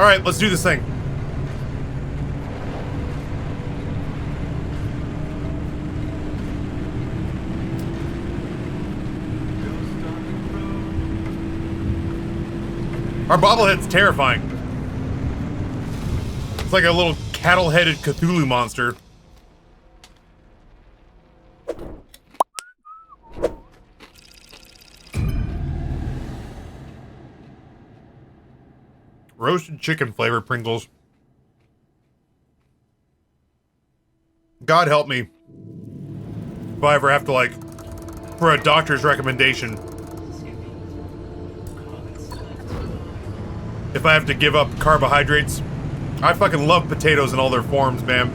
Alright, let's do this thing. Our bobblehead's terrifying. It's like a little cattle-headed Cthulhu monster. Roasted chicken flavor Pringles. God help me if I ever have to, like, for a doctor's recommendation, if I have to give up carbohydrates. I fucking love potatoes in all their forms, man.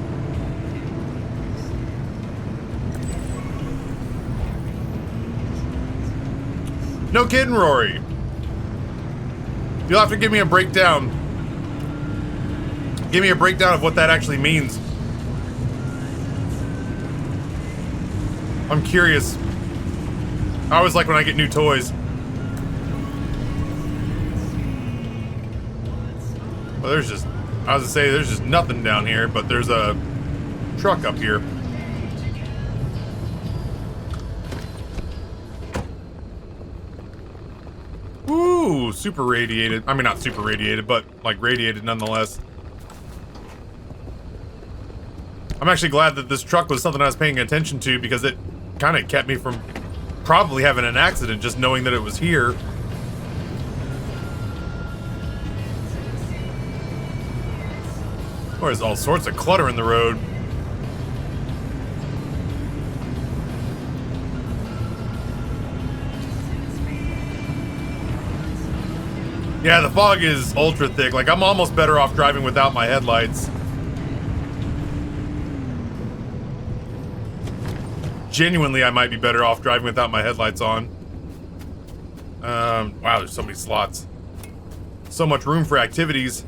No kidding, Rory. You'll have to give me a breakdown. Give me a breakdown of what that actually means. I'm curious. I always like when I get new toys. Well, there's just, I was gonna say, there's just nothing down here, but there's a truck up here. Ooh, super radiated. I mean, not super radiated, but like radiated nonetheless. I'm actually glad that this truck was something I was paying attention to because it kind of kept me from probably having an accident just knowing that it was here. There's all sorts of clutter in the road. Yeah, the fog is ultra thick. Like, I'm almost better off driving without my headlights. Genuinely, I might be better off driving without my headlights on. Wow, there's so many slots. So much room for activities.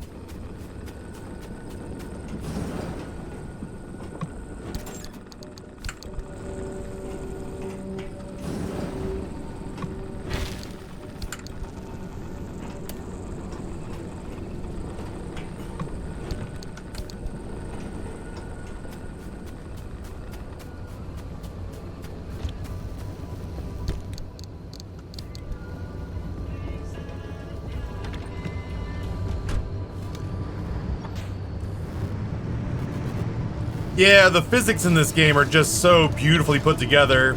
Yeah, the physics in this game are just so beautifully put together.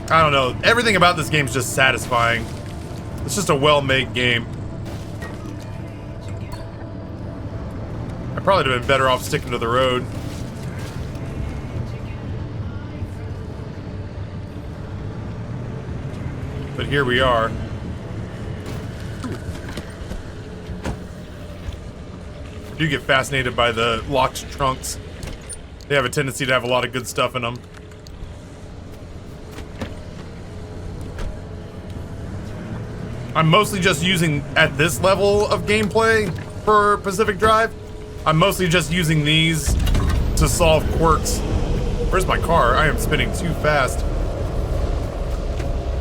I don't know. Everything about this game is just satisfying. It's just a well-made game. I probably would have been better off sticking to the road. But here we are. I do get fascinated by the locked trunks. They have a tendency to have a lot of good stuff in them. I'm mostly just using, at this level of gameplay for Pacific Drive, I'm mostly just using these to solve quirks. Where's my car? I am spinning too fast.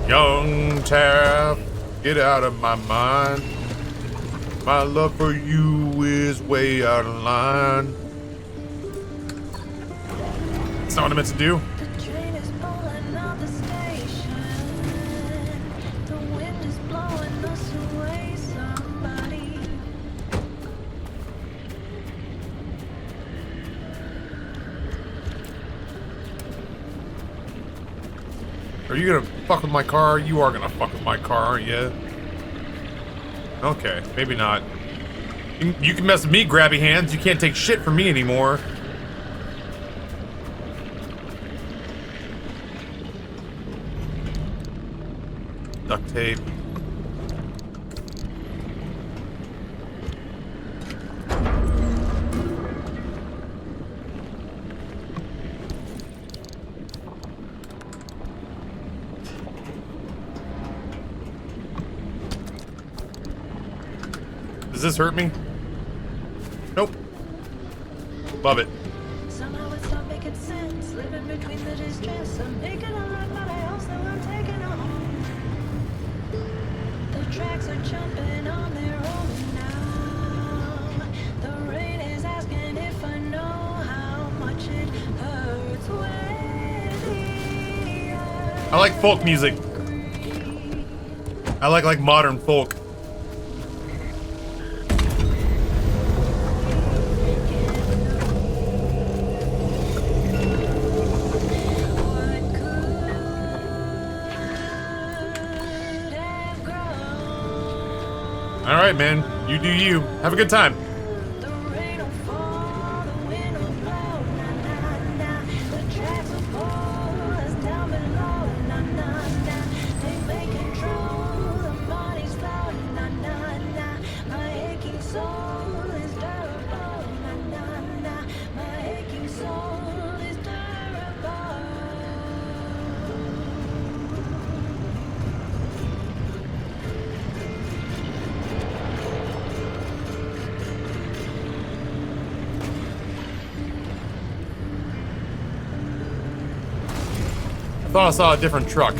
Young Taff, get out of my mind. My love for you is way out of line. That's not what I meant to do. The train is pulling out the station. The wind is blowing us away, somebody. Are you gonna fuck with my car? You are gonna fuck with my car, aren't you? Okay, maybe not. You can mess with me, grabby hands. You can't take shit from me anymore. Duct tape. Does this hurt me? Nope. Love it. Somehow it's not making sense. Living between the distress. I'm making a lot, but I also am taking a home. The tracks are jumping on their own. I like folk music. I like modern folk. All right, man. You do you. Have a good time. I thought I saw a different truck.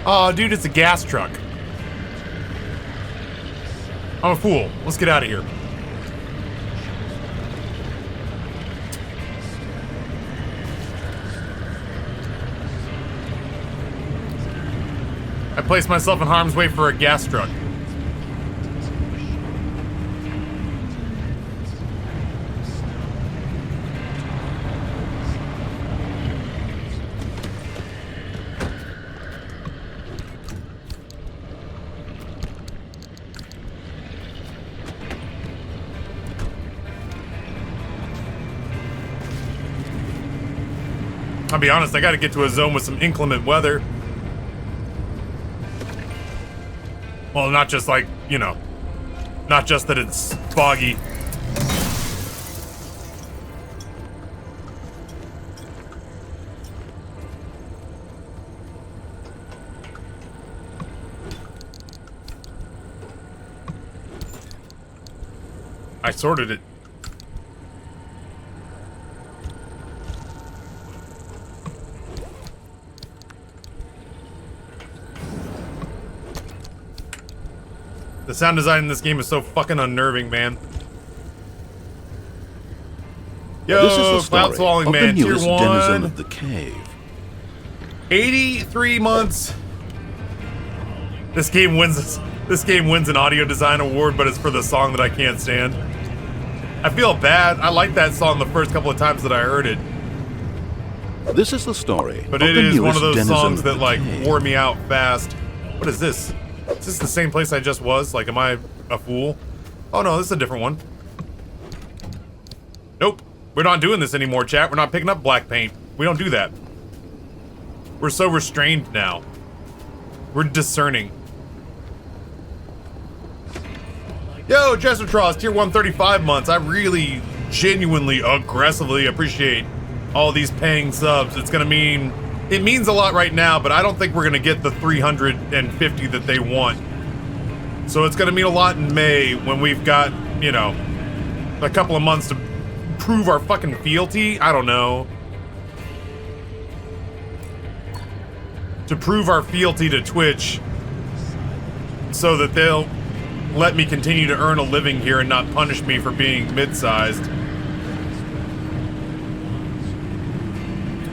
Oh, dude, it's a gas truck. I'm a fool. Let's get out of here. I placed myself in harm's way for a gas truck. I'll be honest, I gotta get to a zone with some inclement weather. Well, not just like, you know, not just that it's foggy. I sorted it. The sound design in this game is so fucking unnerving, man. Yo, this is the story Cloud Swallowing of Man, the Tier newest 1. denizen of the cave. 83 months. This game wins an audio design award, but it's for the song that I can't stand. I feel bad. I like that song the first couple of times that I heard it. This is the story. But of it the is one newest of those denizen songs of that the like cave. wore me out fast. What is this? Is this the same place I just was? Like, am I a fool? Oh no, this is a different one. Nope. We're not doing this anymore, chat. We're not picking up black paint. We don't do that. We're so restrained now. We're discerning. Yo, Jester Tross, tier 135 months. I really, genuinely, aggressively appreciate all these paying subs. It's gonna mean, it means a lot right now, but I don't think we're gonna get the 350 that they want. So it's gonna mean a lot in May when we've got, you know, a couple of months to prove our fucking fealty. I don't know. To prove our fealty to Twitch so that they'll let me continue to earn a living here and not punish me for being mid-sized.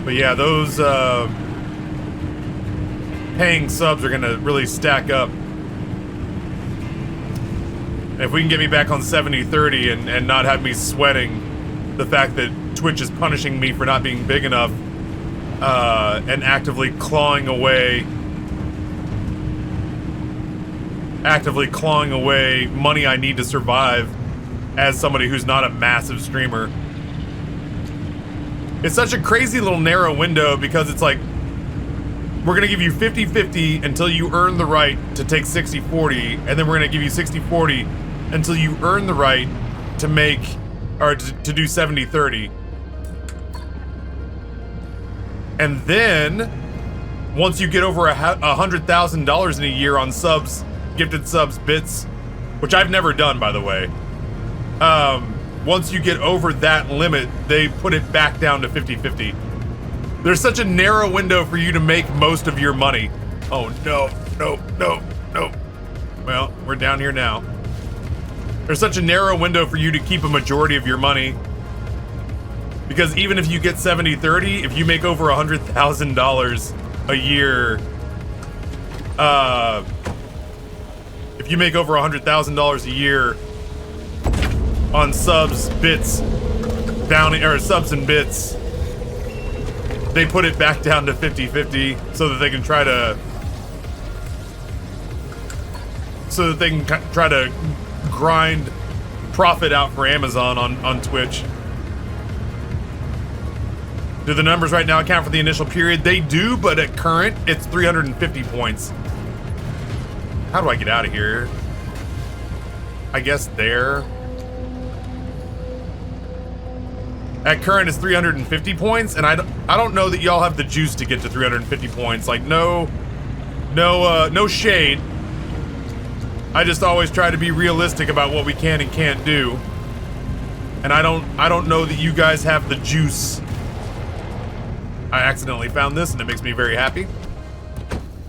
But yeah, those paying subs are gonna really stack up. If we can get me back on 70-30 and not have me sweating the fact that Twitch is punishing me for not being big enough and actively clawing away money I need to survive as somebody who's not a massive streamer. It's such a crazy little narrow window because it's like, we're gonna give you 50-50 until you earn the right to take 60-40, and then we're gonna give you 60-40 until you earn the right to make, or to do 70-30. And then, once you get over $100,000 in a year on subs, gifted subs, bits, which I've never done, by the way. Once you get over that limit, they put it back down to 50-50. There's such a narrow window for you to make most of your money. Oh, no. Well, we're down here now. There's such a narrow window for you to keep a majority of your money. Because even if you get 70-30, if you make over $100,000 a year, if you make over $100,000 a year on subs, bits, subs and bits, they put it back down to 50-50 so that they can try to grind profit out for Amazon on Twitch. Do the numbers right now account for the initial period? They do, but at current, it's 350 points. How do I get out of here? I guess there. At current, it's 350 points, and I don't know that y'all have the juice to get to 350 points. Like, no shade. I just always try to be realistic about what we can and can't do. And I don't know that you guys have the juice. I accidentally found this, and it makes me very happy.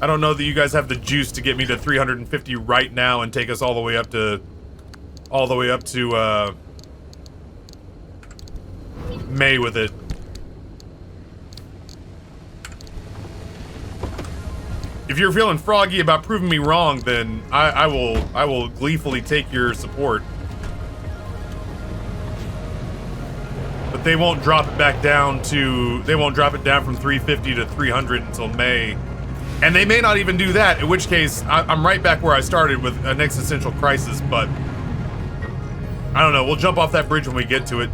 I don't know that you guys have the juice to get me to 350 right now and take us all the way up to May with it. If you're feeling froggy about proving me wrong, then I will gleefully take your support. But they won't drop it back down to, they won't drop it down from 350 to 300 until May. And they may not even do that, in which case I'm right back where I started with an existential crisis, but I don't know, we'll jump off that bridge when we get to it.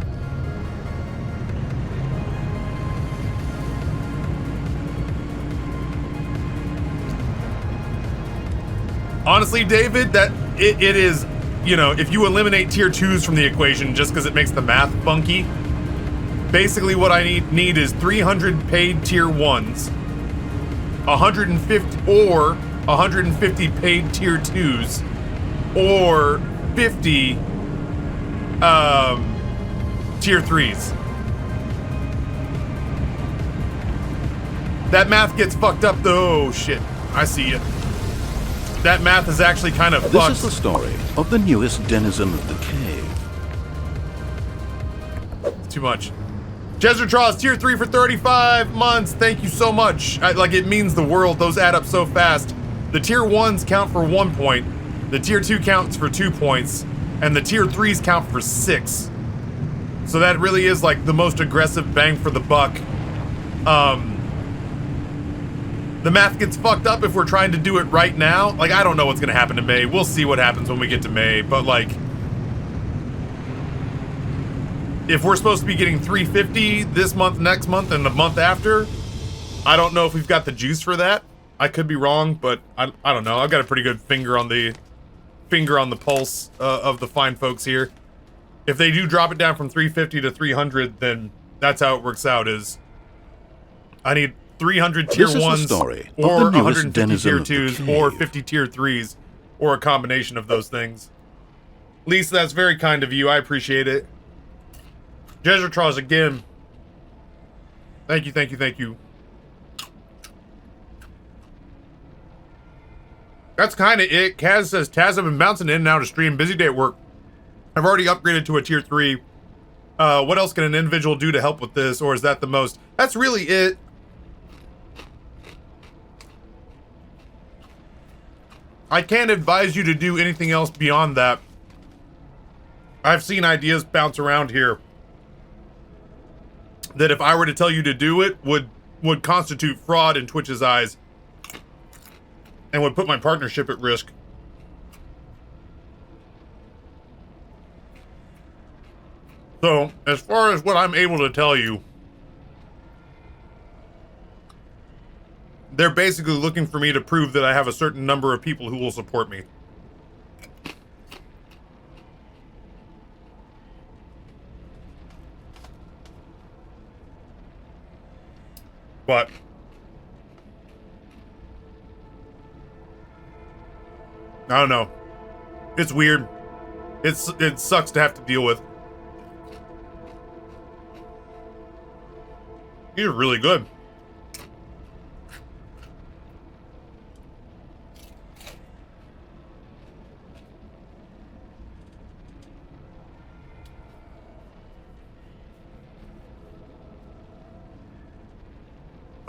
Honestly, David, that it is, you know, if you eliminate tier 2s from the equation just because it makes the math funky, basically what I need is 300 paid tier 1s, 150 or 150 paid tier 2s, or 50 tier 3s. That math gets fucked up though. Oh shit, I see you. That math is actually kind of fucked. This is the story of the newest denizen of the cave. Too much. Jesutraws, tier 3 for 35 months. Thank you so much. Like, it means the world. Those add up so fast. The tier 1s count for 1 point. The tier 2 counts for 2 points. And the tier 3s count for 6. So that really is like the most aggressive bang for the buck. The math gets fucked up if we're trying to do it right now. Like, I don't know what's gonna happen to May. We'll see what happens when we get to May. But like, if we're supposed to be getting 350 this month, next month, and the month after, I don't know if we've got the juice for that. I could be wrong, but I don't know. I've got a pretty good finger on the pulse of the fine folks here. If they do drop it down from 350 to 300, then that's how it works out. Is I need 300 tier 1s or 150 tier 2s or 50 tier 3s or a combination of those things. Lisa, that's very kind of you. I appreciate it. Jesutraws again. Thank you, thank you, thank you. That's kind of it. Kaz says, Taz, I've been bouncing in and out of stream. Busy day at work. I've already upgraded to a tier 3. What else can an individual do to help with this? Or is that the most? That's really it. I can't advise you to do anything else beyond that. I've seen ideas bounce around here that if I were to tell you to do it would constitute fraud in Twitch's eyes and would put my partnership at risk. So, as far as what I'm able to tell you, they're basically looking for me to prove that I have a certain number of people who will support me. But I don't know. It's weird. It sucks to have to deal with. These are really good.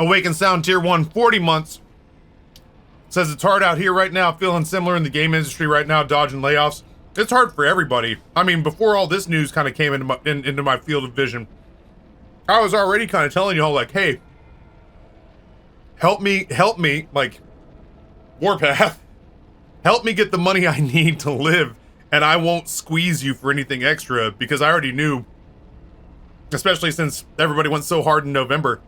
Awaken Sound Tier 1, 40 months. Says it's hard out here right now, feeling similar in the game industry right now, dodging layoffs. It's hard for everybody. I mean, before all this news kind of came into my field of vision, I was already kind of telling y'all, like, hey, help me, like, Warpath, help me get the money I need to live, and I won't squeeze you for anything extra, because I already knew, especially since everybody went so hard in November,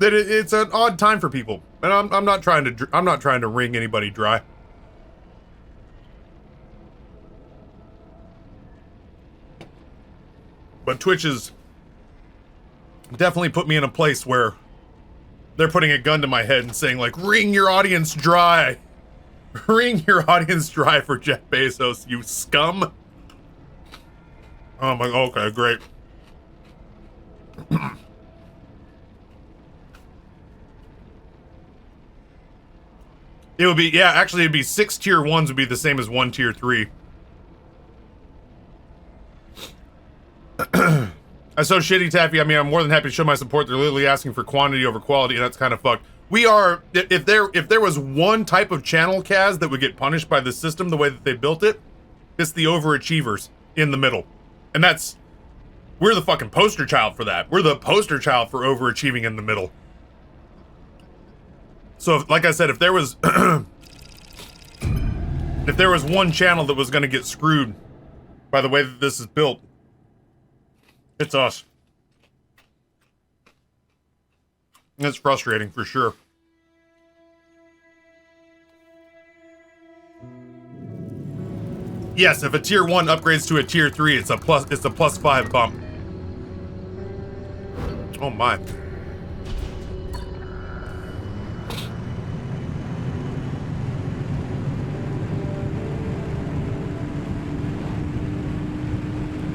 that it's an odd time for people, and I'm not trying to wring anybody dry. But Twitch has definitely put me in a place where they're putting a gun to my head and saying, like, wring your audience dry. Wring your audience dry for Jeff Bezos, you scum. Oh my, okay, great. It would be, yeah, actually it'd be 6 tier 1s would be the same as 1 tier 3. That's so shitty, Taffy. I mean, I'm more than happy to show my support. They're literally asking for quantity over quality, and that's kind of fucked. We are, if there was one type of channel, Kaz, that would get punished by the system the way that they built it, it's the overachievers in the middle. And that's, we're the fucking poster child for that. We're the poster child for overachieving in the middle. So, like I said, if there was if there was one channel that was going to get screwed by the way that this is built, it's us. It's frustrating for sure. Yes, if a tier 1 upgrades to a tier 3, it's a +5 bump. Oh my.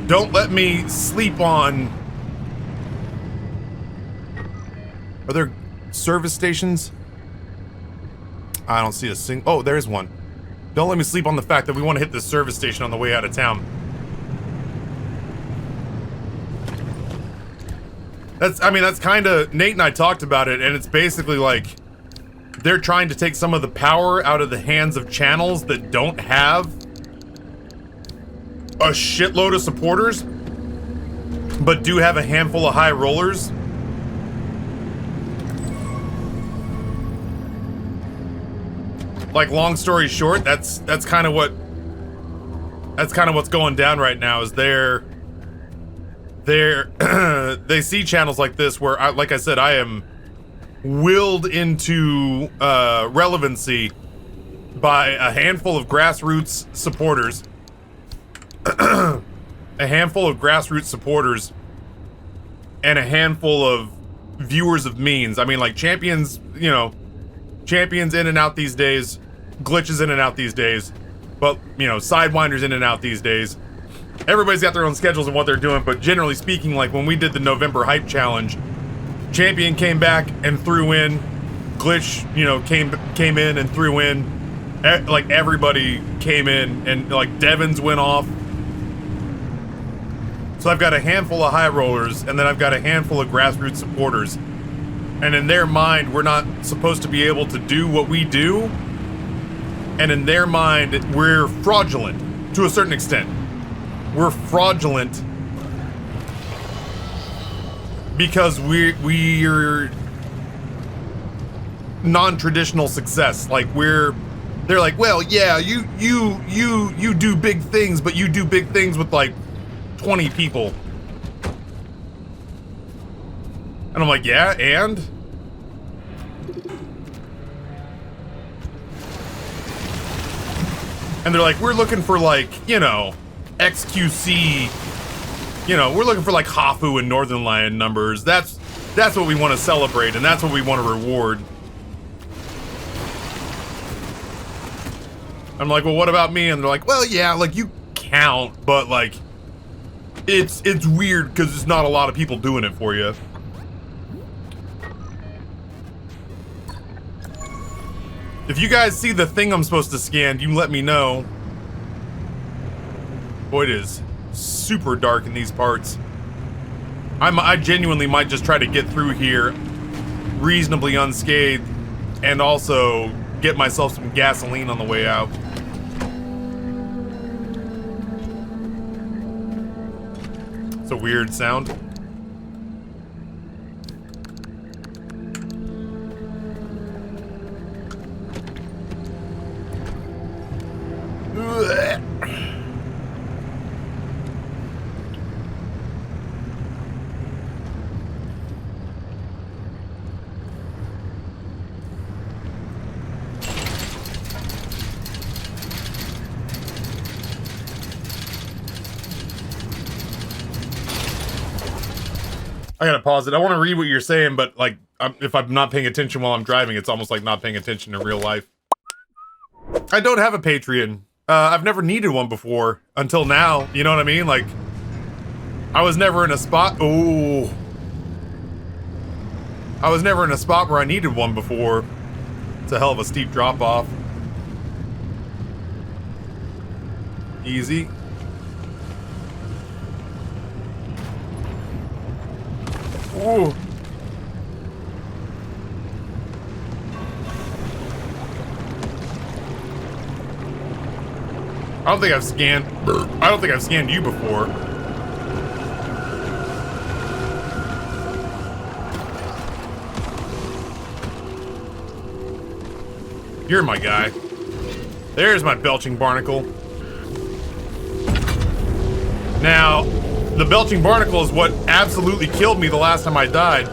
Don't let me sleep on... Are there service stations? I don't see a single... Oh, there's one. Don't let me sleep on the fact that we want to hit this service station on the way out of town. That's kind of... Nate and I talked about it, and it's basically like... They're trying to take some of the power out of the hands of channels that don't have a shitload of supporters, but do have a handful of high rollers. Like, long story short, that's kind of what's going down right now. Is they see channels like this where, like I said, I am willed into relevancy by a handful of grassroots supporters. A handful of grassroots supporters and a handful of viewers of means. I mean, like, champions, you know, champions in and out these days, glitches in and out these days, but, you know, sidewinders in and out these days. Everybody's got their own schedules and what they're doing, but generally speaking, like when we did the November hype challenge, champion came back and threw in, glitch, you know, came in and threw in, like everybody came in, and like Devon's went off. So I've got a handful of high rollers, and then I've got a handful of grassroots supporters. And in their mind, we're not supposed to be able to do what we do. And in their mind, we're fraudulent to a certain extent. We're fraudulent because we're non-traditional success. Like, they're like, well, yeah, you do big things, but you do big things with like 20 people. And I'm like, yeah, and? And they're like, we're looking for like, you know, XQC, you know, we're looking for like Hafu and Northern Lion numbers. That's That's what we want to celebrate, and that's what we want to reward. I'm like, well, what about me? And they're like, well, yeah, like, you count, but, like, it's weird because there's not a lot of people doing it for you. If you guys see the thing I'm supposed to scan, you let me know. Boy, it is super dark in these parts. I genuinely might just try to get through here reasonably unscathed and also get myself some gasoline on the way out. It's a weird sound. I gotta pause it. I want to read what you're saying, but like, if I'm not paying attention while I'm driving, it's almost like not paying attention in real life. I don't have a Patreon. I've never needed one before until now. You know what I mean? Like, I was never in a spot. Oh, I was never in a spot where I needed one before. It's a hell of a steep drop off. Easy. Ooh. I don't think I've scanned you before. You're my guy. There's my belching barnacle. Now, the belching barnacle is what absolutely killed me the last time I died.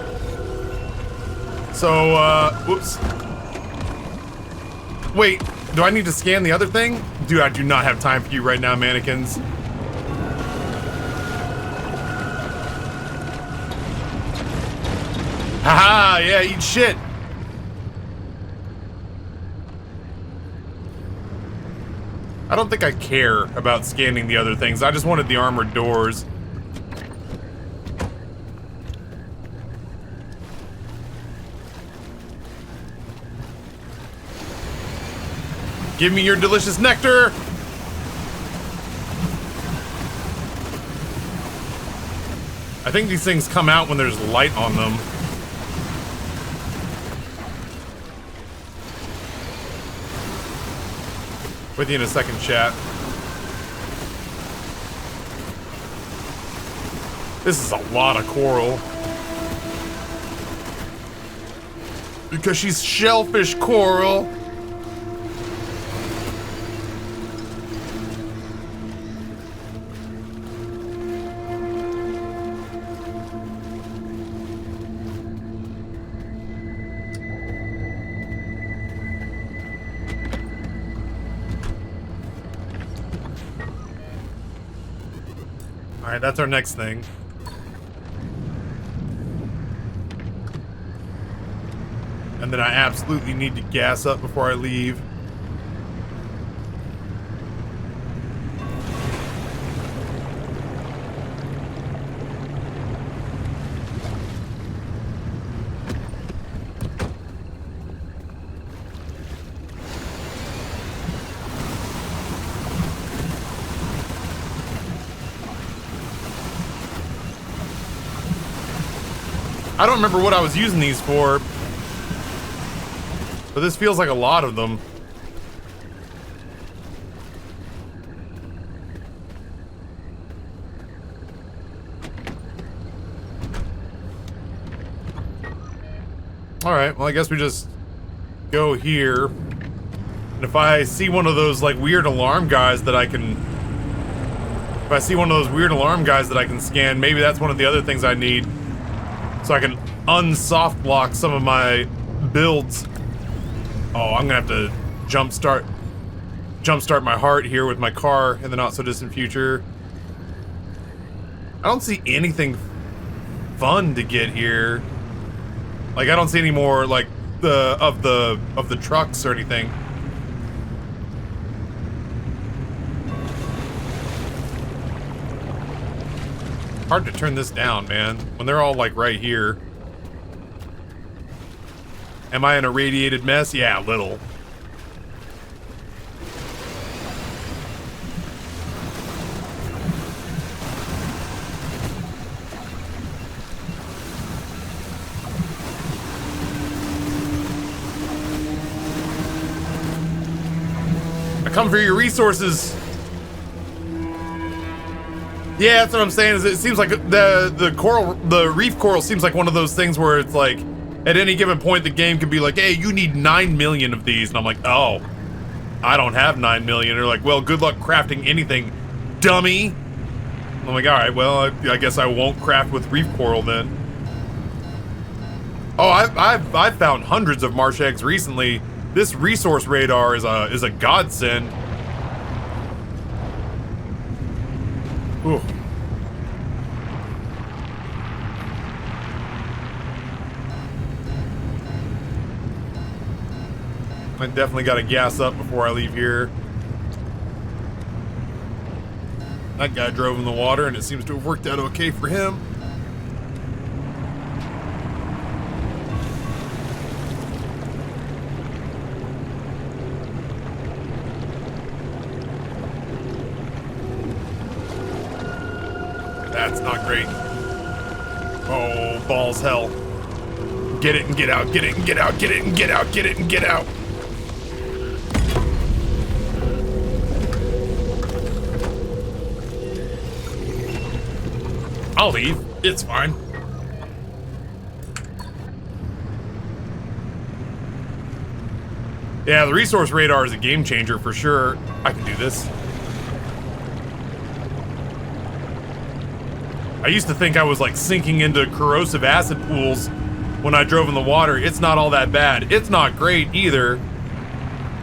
So, whoops. Wait, do I need to scan the other thing? Dude, I do not have time for you right now, mannequins. Haha, yeah, eat shit. I don't think I care about scanning the other things. I just wanted the armored doors. Give me your delicious nectar! I think these things come out when there's light on them. With you in a second, chat. This is a lot of coral. Because she's shellfish coral. Alright, that's our next thing. And then I absolutely need to gas up before I leave. I don't remember what I was using these for, but this feels like a lot of them. Alright, well I guess we just go here. And if I see one of those like weird alarm guys that I can... If I see one of those weird alarm guys that I can scan, maybe that's one of the other things I need. So I can unsoft block some of my builds. Oh, I'm gonna have to jumpstart my heart here with my car in the not so distant future. I don't see anything fun to get here. Like, I don't see any more, like, of the trucks or anything. Hard to turn this down, man, when they're all, like, right here. Am I in a radiated mess? Yeah, a little. I come for your resources. Yeah, that's what I'm saying. Is it seems like the reef coral seems like one of those things where it's like, at any given point, the game could be like, hey, you need 9 million of these. And I'm like, oh, I don't have 9 million. They're like, well, good luck crafting anything, dummy. I'm like, all right, well, I guess I won't craft with reef coral then. Oh, I've found hundreds of marsh eggs recently. This resource radar is a godsend. Ooh. I definitely got to gas up before I leave here. That guy drove in the water and it seems to have worked out okay for him. That's not great. Oh, balls hell. Get it and get out, get it and get out, get it and get out, get it and get out. I'll leave. It's fine. Yeah, the resource radar is a game changer for sure. I can do this. I used to think I was like sinking into corrosive acid pools when I drove in the water. It's not all that bad. It's not great either.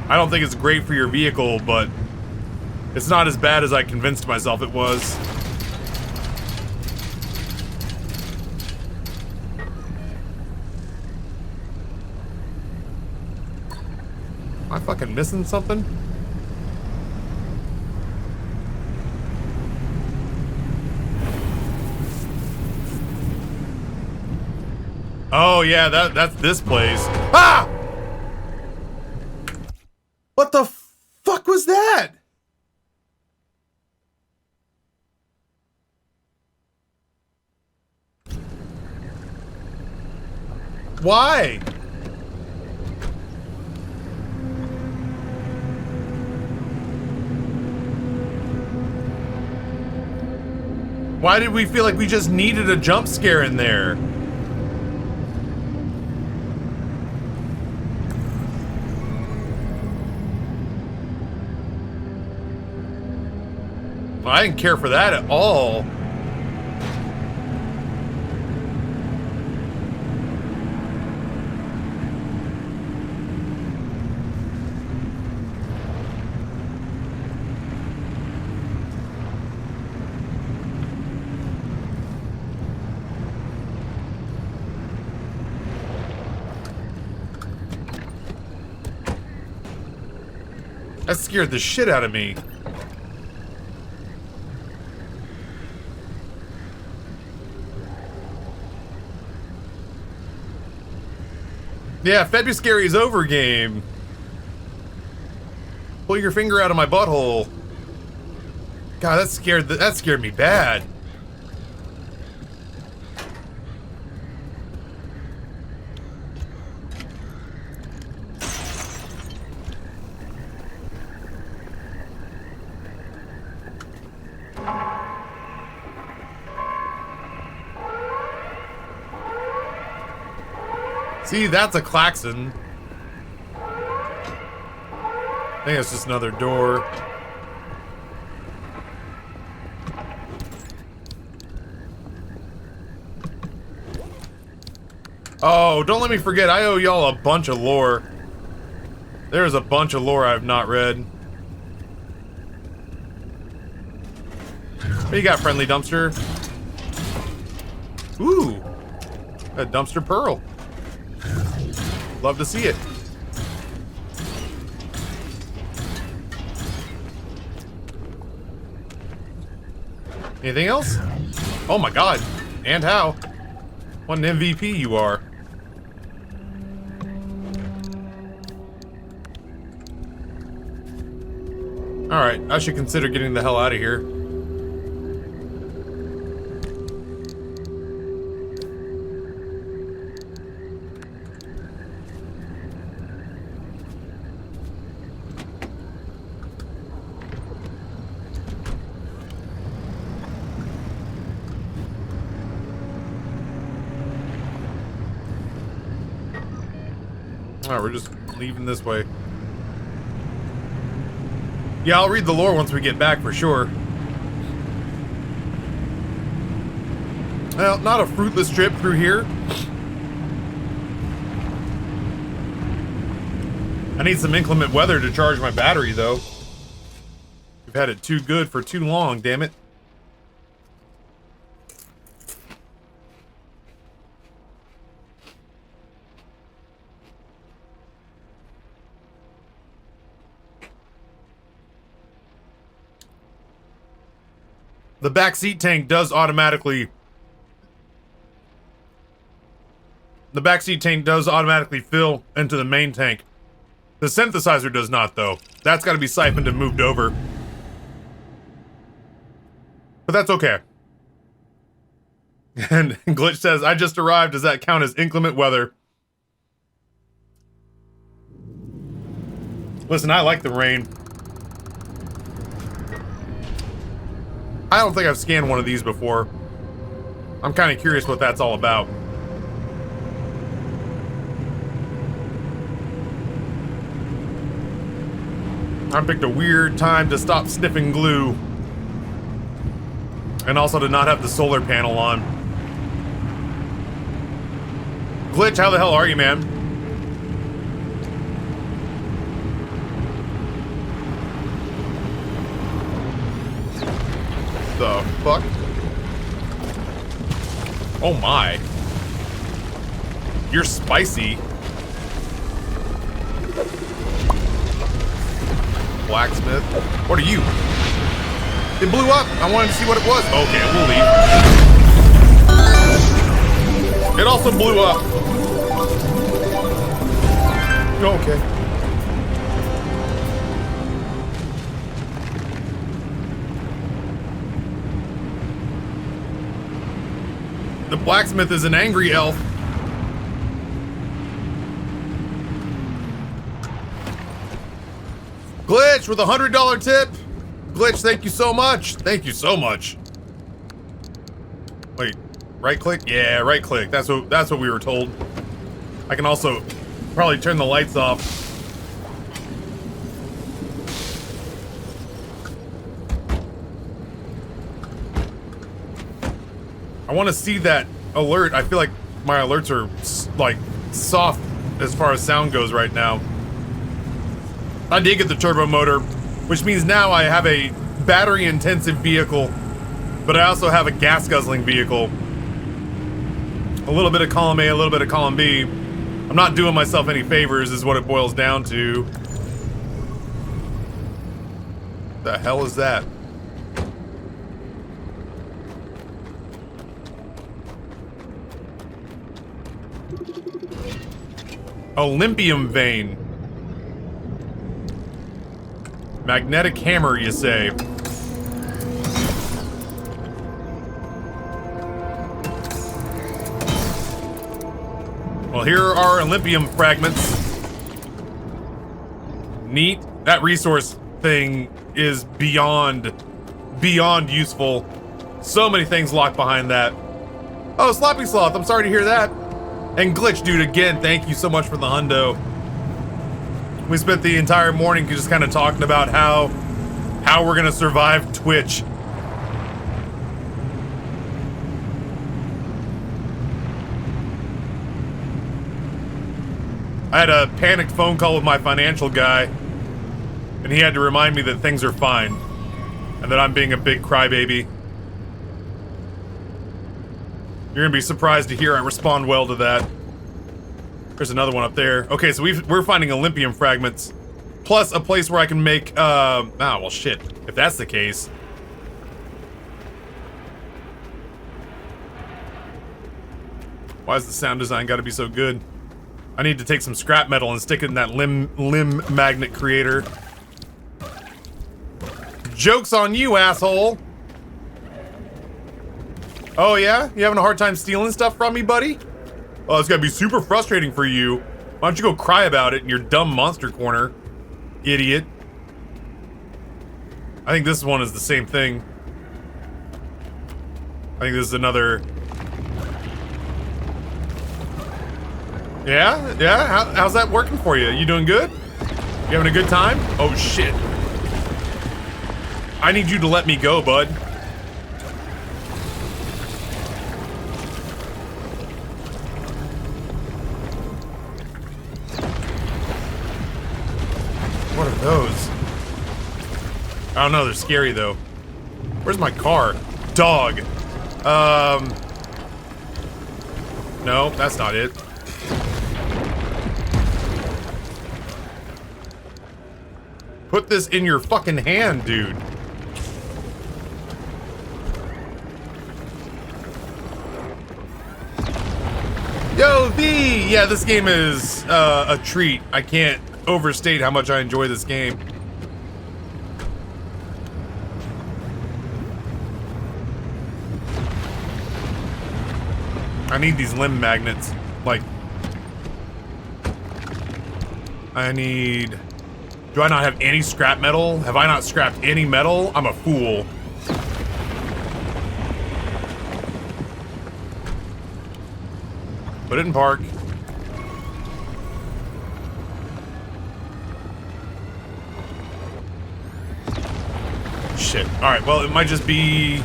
I don't think it's great for your vehicle, but it's not as bad as I convinced myself it was. Am I fucking missing something? Oh yeah, that's this place. Ah! What the fuck was that? Why? Why did we feel like we just needed a jump scare in there? Well, I didn't care for that at all. That scared the shit out of me. Yeah, Febuscary's over game. Pull your finger out of my butthole. God, that scared me bad. See, that's a klaxon. I think it's just another door. Oh, don't let me forget, I owe y'all a bunch of lore. There's a bunch of lore I've not read. What you got, friendly dumpster? Ooh, a dumpster pearl. Love to see it. Anything else? Oh my god. And how? What an MVP you are. Alright, I should consider getting the hell out of here. Alright, we're just leaving this way. Yeah, I'll read the lore once we get back for sure. Well, not a fruitless trip through here. I need some inclement weather to charge my battery, though. We've had it too good for too long, damn it. The backseat tank does automatically... The backseat tank does automatically fill into the main tank. The synthesizer does not, though. That's got to be siphoned and moved over. But that's okay. And Glitch says, I just arrived. Does that count as inclement weather? Listen, I like the rain. I don't think I've scanned one of these before. I'm kind of curious what that's all about. I picked a weird time to stop sniffing glue. And also to not have the solar panel on. Glitch, how the hell are you, man? The fuck? Oh my. You're spicy. Blacksmith. What are you? It blew up. I wanted to see what it was. Okay, we'll leave. It also blew up. Okay. The blacksmith is an angry elf. Glitch with a $100 tip. Glitch, thank you so much. Thank you so much. Wait, right click? Yeah, right click. That's what we were told. I can also probably turn the lights off. I want to see that alert. I feel like my alerts are like soft as far as sound goes right now. I did get the turbo motor, which means now I have a battery intensive vehicle, but I also have a gas guzzling vehicle. A little bit of column A, a little bit of column B. I'm not doing myself any favors is what it boils down to. The hell is that? Olympium vein. Magnetic hammer, you say? Well, here are Olympium fragments. Neat. That resource thing is beyond useful. So many things locked behind that. Oh, Sloppy Sloth, I'm sorry to hear that. And Glitch Dude, again, thank you so much for the hundo. We spent the entire morning just kind of talking about how we're gonna survive Twitch. I had a panicked phone call with my financial guy, and he had to remind me that things are fine, and that I'm being a big crybaby. You're gonna be surprised to hear I respond well to that. There's another one up there. Okay, so we're finding Olympium fragments. Plus a place where I can make, well, shit. If that's the case. Why is the sound design gotta be so good? I need to take some scrap metal and stick it in that limb magnet creator. Joke's on you, asshole! Oh yeah? You having a hard time stealing stuff from me, buddy? Oh, it's gotta be super frustrating for you. Why don't you go cry about it in your dumb monster corner, idiot? I think this one is the same thing. I think this is another... Yeah? Yeah? How's that working for you? You doing good? You having a good time? Oh, shit. I need you to let me go, bud. What are those? I don't know, they're scary though. Where's my car? Dog. No, that's not it. Put this in your fucking hand, dude. Yo, V! Yeah, this game is a treat. I can't overstate how much I enjoy this game. I need these limb magnets. Like, I need... Do I not have any scrap metal? Have I not scrapped any metal? I'm a fool. Put it in park. Shit. Alright, well, it might just be...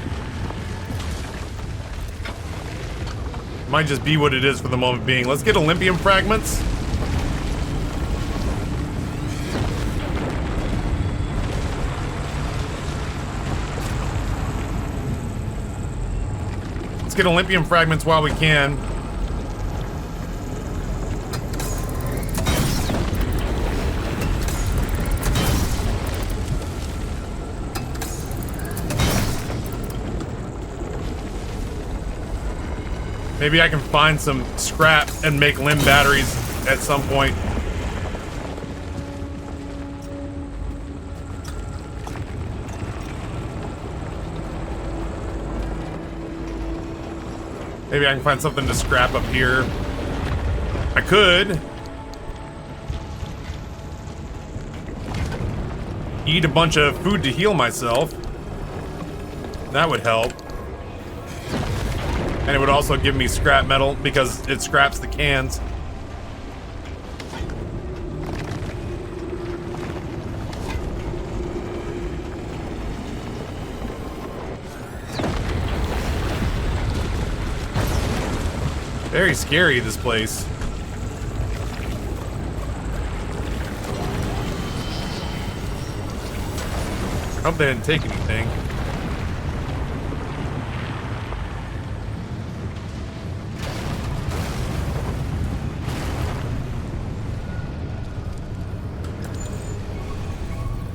Might just be what it is for the moment being. Let's get Olympium fragments. Let's get Olympium fragments while we can. Maybe I can find some scrap and make limb batteries at some point. Maybe I can find something to scrap up here. I could. Eat a bunch of food to heal myself. That would help. And it would also give me scrap metal because it scraps the cans. Very scary, this place. I hope they didn't take anything.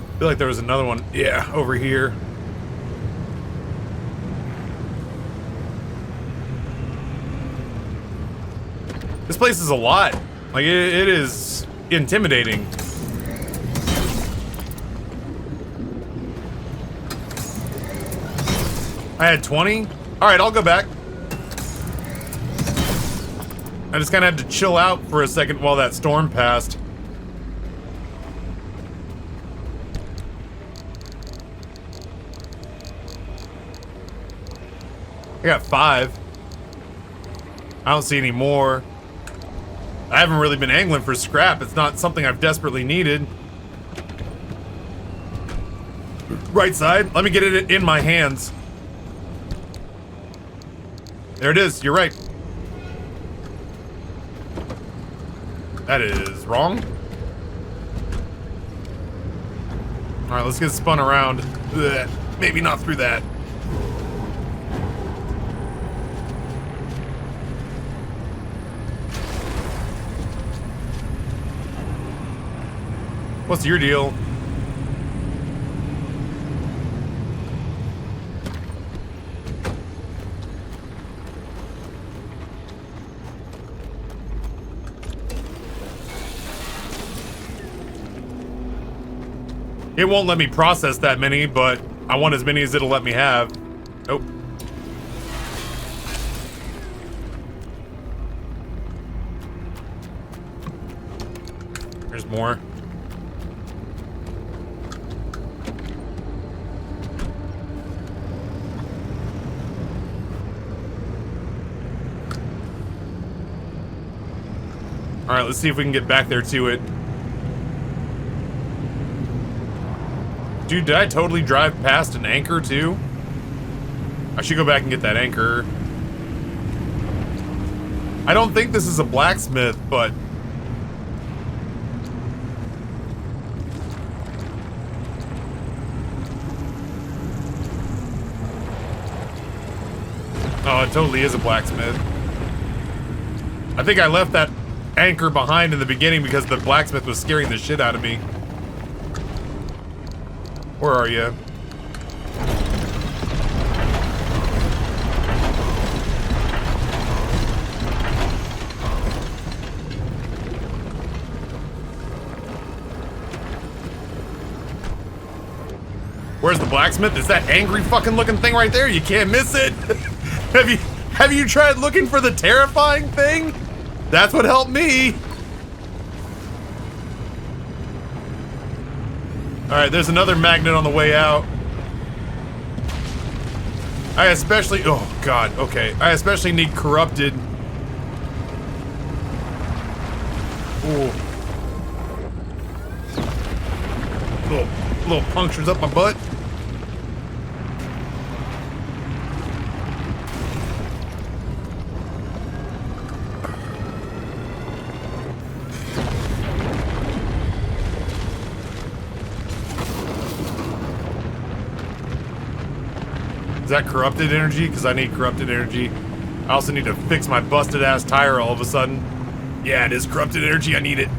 I feel like there was another one. Yeah, over here. This place is a lot. Like, it is intimidating. I had 20? Alright, I'll go back. I just kind of had to chill out for a second while that storm passed. I got 5. I don't see any more. I haven't really been angling for scrap. It's not something I've desperately needed. Right side. Let me get it in my hands. There it is. You're right. That is wrong. Alright, let's get spun around. Ugh, maybe not through that. What's your deal? It won't let me process that many, but I want as many as it'll let me have. Oh. There's more. All right, let's see if we can get back there to it. Dude, did I totally drive past an anchor too? I should go back and get that anchor. I don't think this is a blacksmith, but... Oh, it totally is a blacksmith. I think I left that anchor behind in the beginning because the blacksmith was scaring the shit out of me. Where are you? Where's the blacksmith? It's that angry fucking looking thing right there. You can't miss it. Have you tried looking for the terrifying thing? That's what helped me. Alright, there's another magnet on the way out. I especially... Oh, God. Okay. I especially need corrupted. Ooh. Little punctures up my butt. Is that corrupted energy? Because I need corrupted energy. I also need to fix my busted ass tire all of a sudden. Yeah, it is corrupted energy. I need it.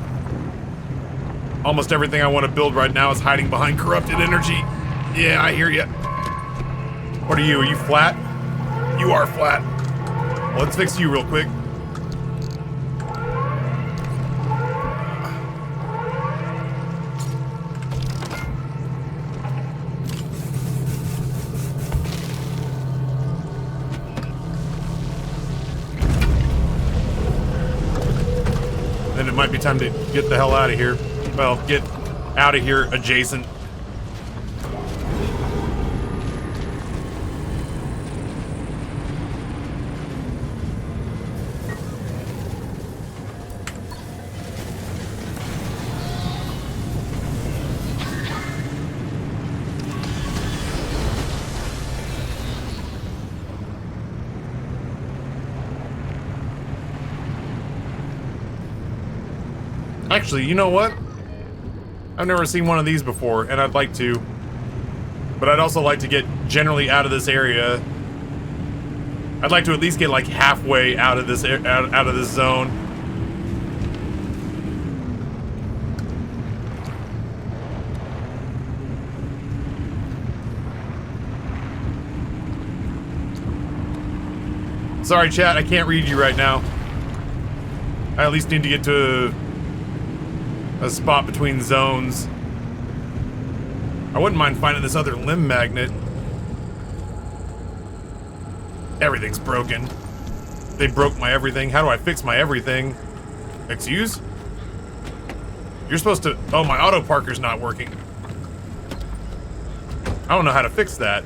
Almost everything I want to build right now is hiding behind corrupted energy. Yeah, I hear you. What are you? Are you flat? You are flat. Well, let's fix you real quick. Then it might be time to get the hell out of here. Well, get out of here adjacent. Actually, you know what? I've never seen one of these before, and I'd like to. But I'd also like to get generally out of this area. I'd like to at least get like halfway out of this out of this zone. Sorry, chat, I can't read you right now. I at least need to get to a spot between zones. I wouldn't mind finding this other limb magnet. Everything's broken. They broke my everything. How do I fix my everything? Excuse? You're supposed to... Oh, my auto parker's not working. I don't know how to fix that.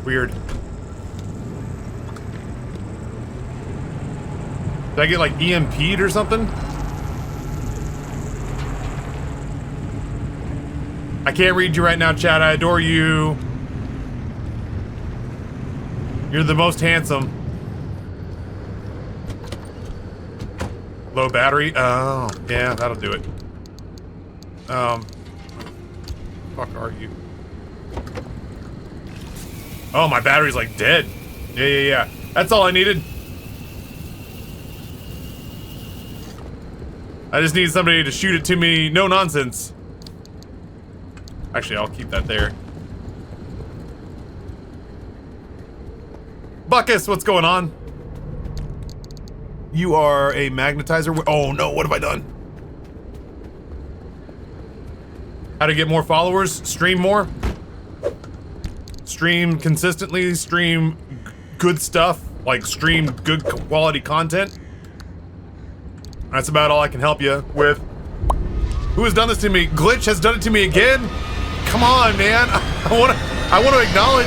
Weird. Did I get like EMP'd or something? I can't read you right now, chat. I adore you. You're the most handsome. Low battery? Oh, yeah, that'll do it. fuck are you? Oh, my battery's like dead. Yeah. That's all I needed. I just need somebody to shoot it to me. No nonsense. Actually, I'll keep that there. Buckus, what's going on? You are a magnetizer. Oh no, what have I done? How to get more followers? Stream more. Stream consistently. Stream good stuff. Like stream good quality content. That's about all I can help you with. Who has done this to me? Glitch has done it to me again? Come on, man. I want to acknowledge.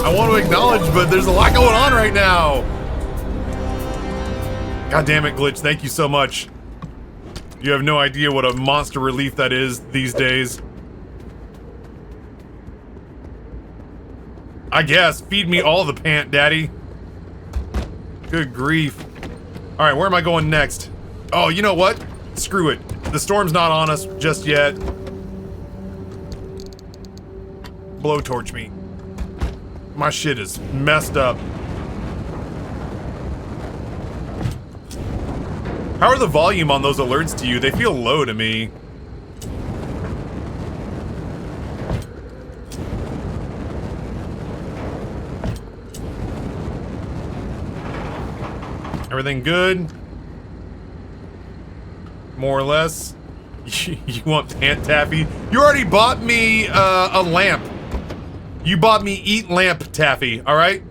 I want to acknowledge, but there's a lot going on right now. God damn it, Glitch. Thank you so much. You have no idea what a monster relief that is these days. I guess. Feed me all the pant, daddy. Good grief. All right, where am I going next? Oh, you know what? Screw it. The storm's not on us just yet. Blowtorch me. My shit is messed up. How are the volume on those alerts to you? They feel low to me. Everything good? More or less? You want pant taffy? You already bought me a lamp. You bought me eat lamp taffy, alright?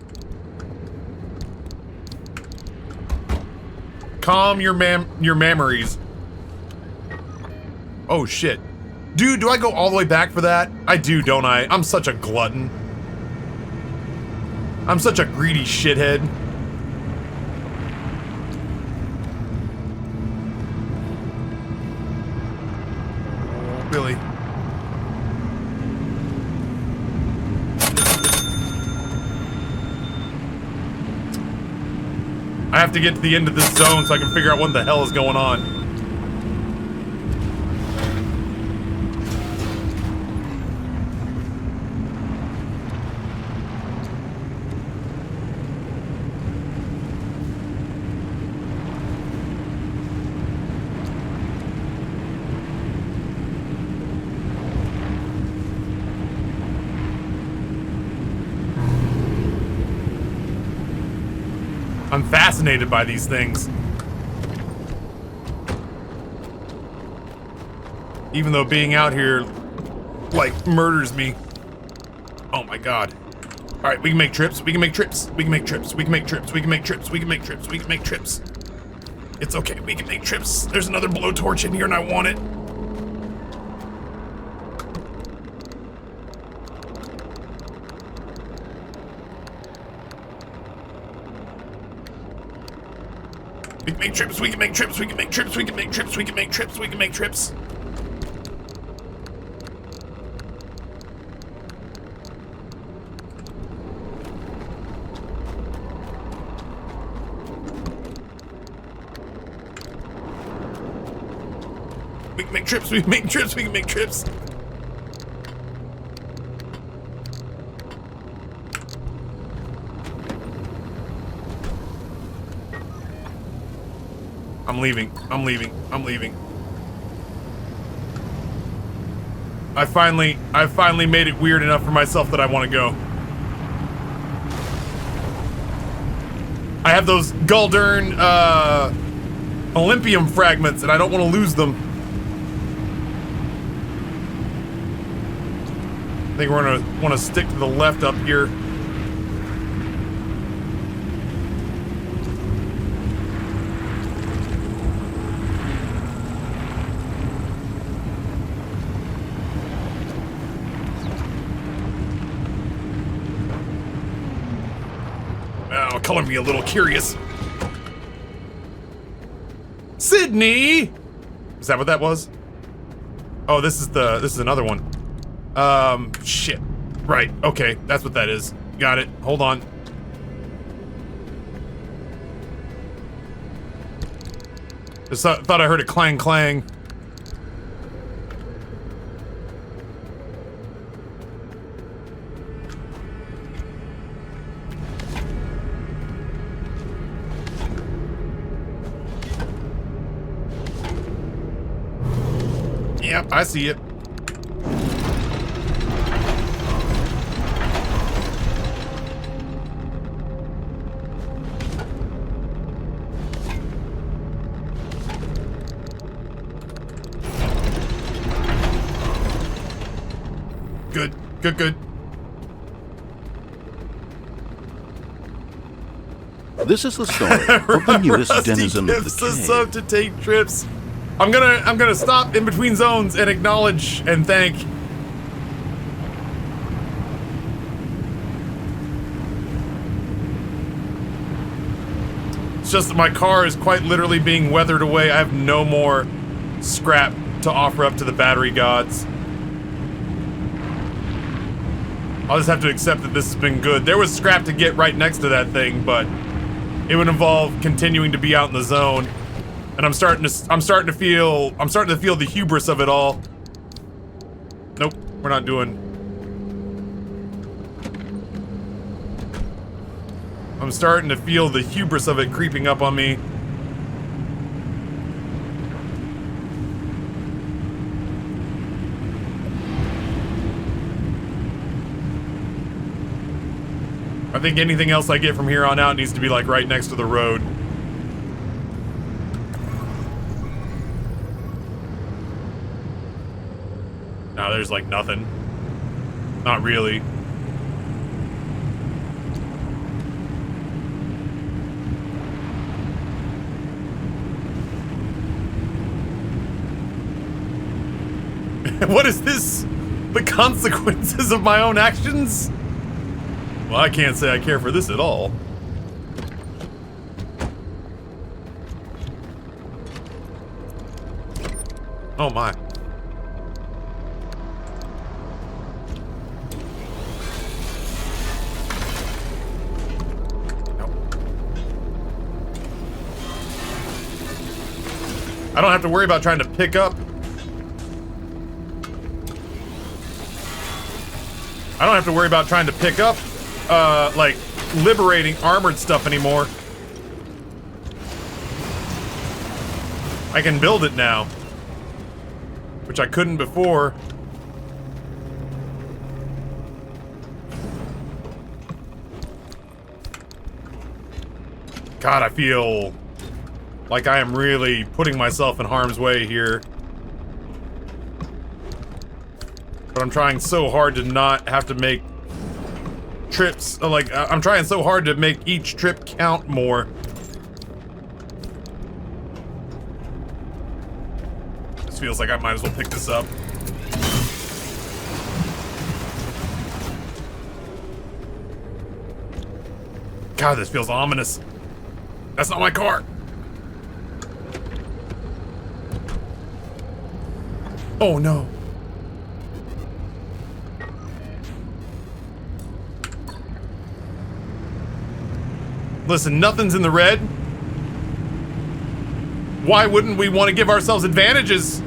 Calm your memories. Oh shit. Dude, do I go all the way back for that? I do, don't I? I'm such a glutton. I'm such a greedy shithead. Oh, Billy. I have to get to the end of this zone so I can figure out what the hell is going on. I'm fascinated by these things. Even though being out here, like, murders me. Oh my god. Alright, we can make trips, we can make trips, we can make trips, we can make trips, we can make trips, we can make trips, we can make trips. It's okay, we can make trips. There's another blowtorch in here and I want it. We can make trips, we can make trips, we can make trips, we can make trips, we can make trips, we can make trips. We can make trips, we can make trips, we can make trips. I'm leaving. I'm leaving. I'm leaving. I finally made it weird enough for myself that I want to go. I have those Guldern Olympium fragments and I don't want to lose them. I think we're gonna want to stick to the left up here. Color me a little curious. Sydney! Is that what that was? Oh, this is another one. Shit. Right, okay, that's what that is. Got it. Hold on. Just thought I heard a clang clang. Yep, I see it. Good. This is the story of the newest denizen of the gives us cave. up to take trips. I'm gonna stop in between zones and acknowledge and thank. It's just that my car is quite literally being weathered away. I have no more scrap to offer up to the battery gods. I'll just have to accept that this has been good. There was scrap to get right next to that thing, but it would involve continuing to be out in the zone. And I'm starting to feel the hubris of it all. Nope, we're not doing. I'm starting to feel the hubris of it creeping up on me. I think anything else I get from here on out needs to be like right next to the road. No, there's like nothing. Not really. What is this? The consequences of my own actions? Well, I can't say I care for this at all. Oh my. Nope. I don't have to worry about trying to pick up. I don't have to worry about trying to pick up like liberating armored stuff anymore. I can build it now, which I couldn't before. God, I feel like I am really putting myself in harm's way here. But I'm trying so hard to not have to make trips, like, I'm trying so hard to make each trip count more. This feels like I might as well pick this up. God, this feels ominous. That's not my car. Oh no. Listen, nothing's in the red. Why wouldn't we want to give ourselves advantages?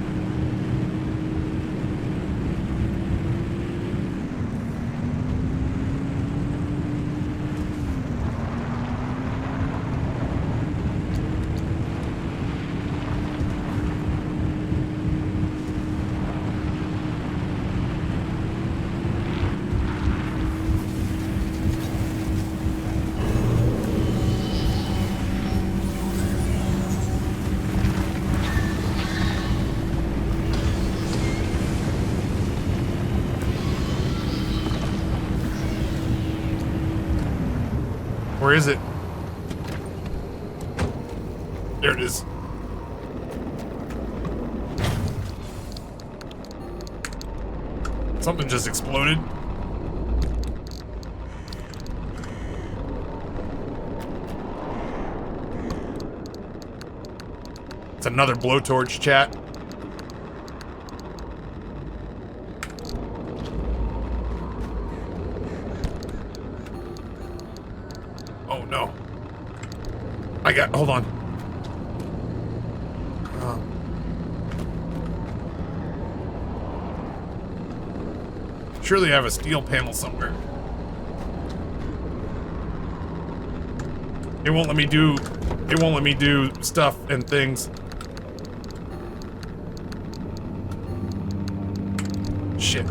Where is it? There it is. Something just exploded. It's another blowtorch, chat. Oh no. Hold on. Surely I have a steel panel somewhere. It won't let me do stuff and things. Shit.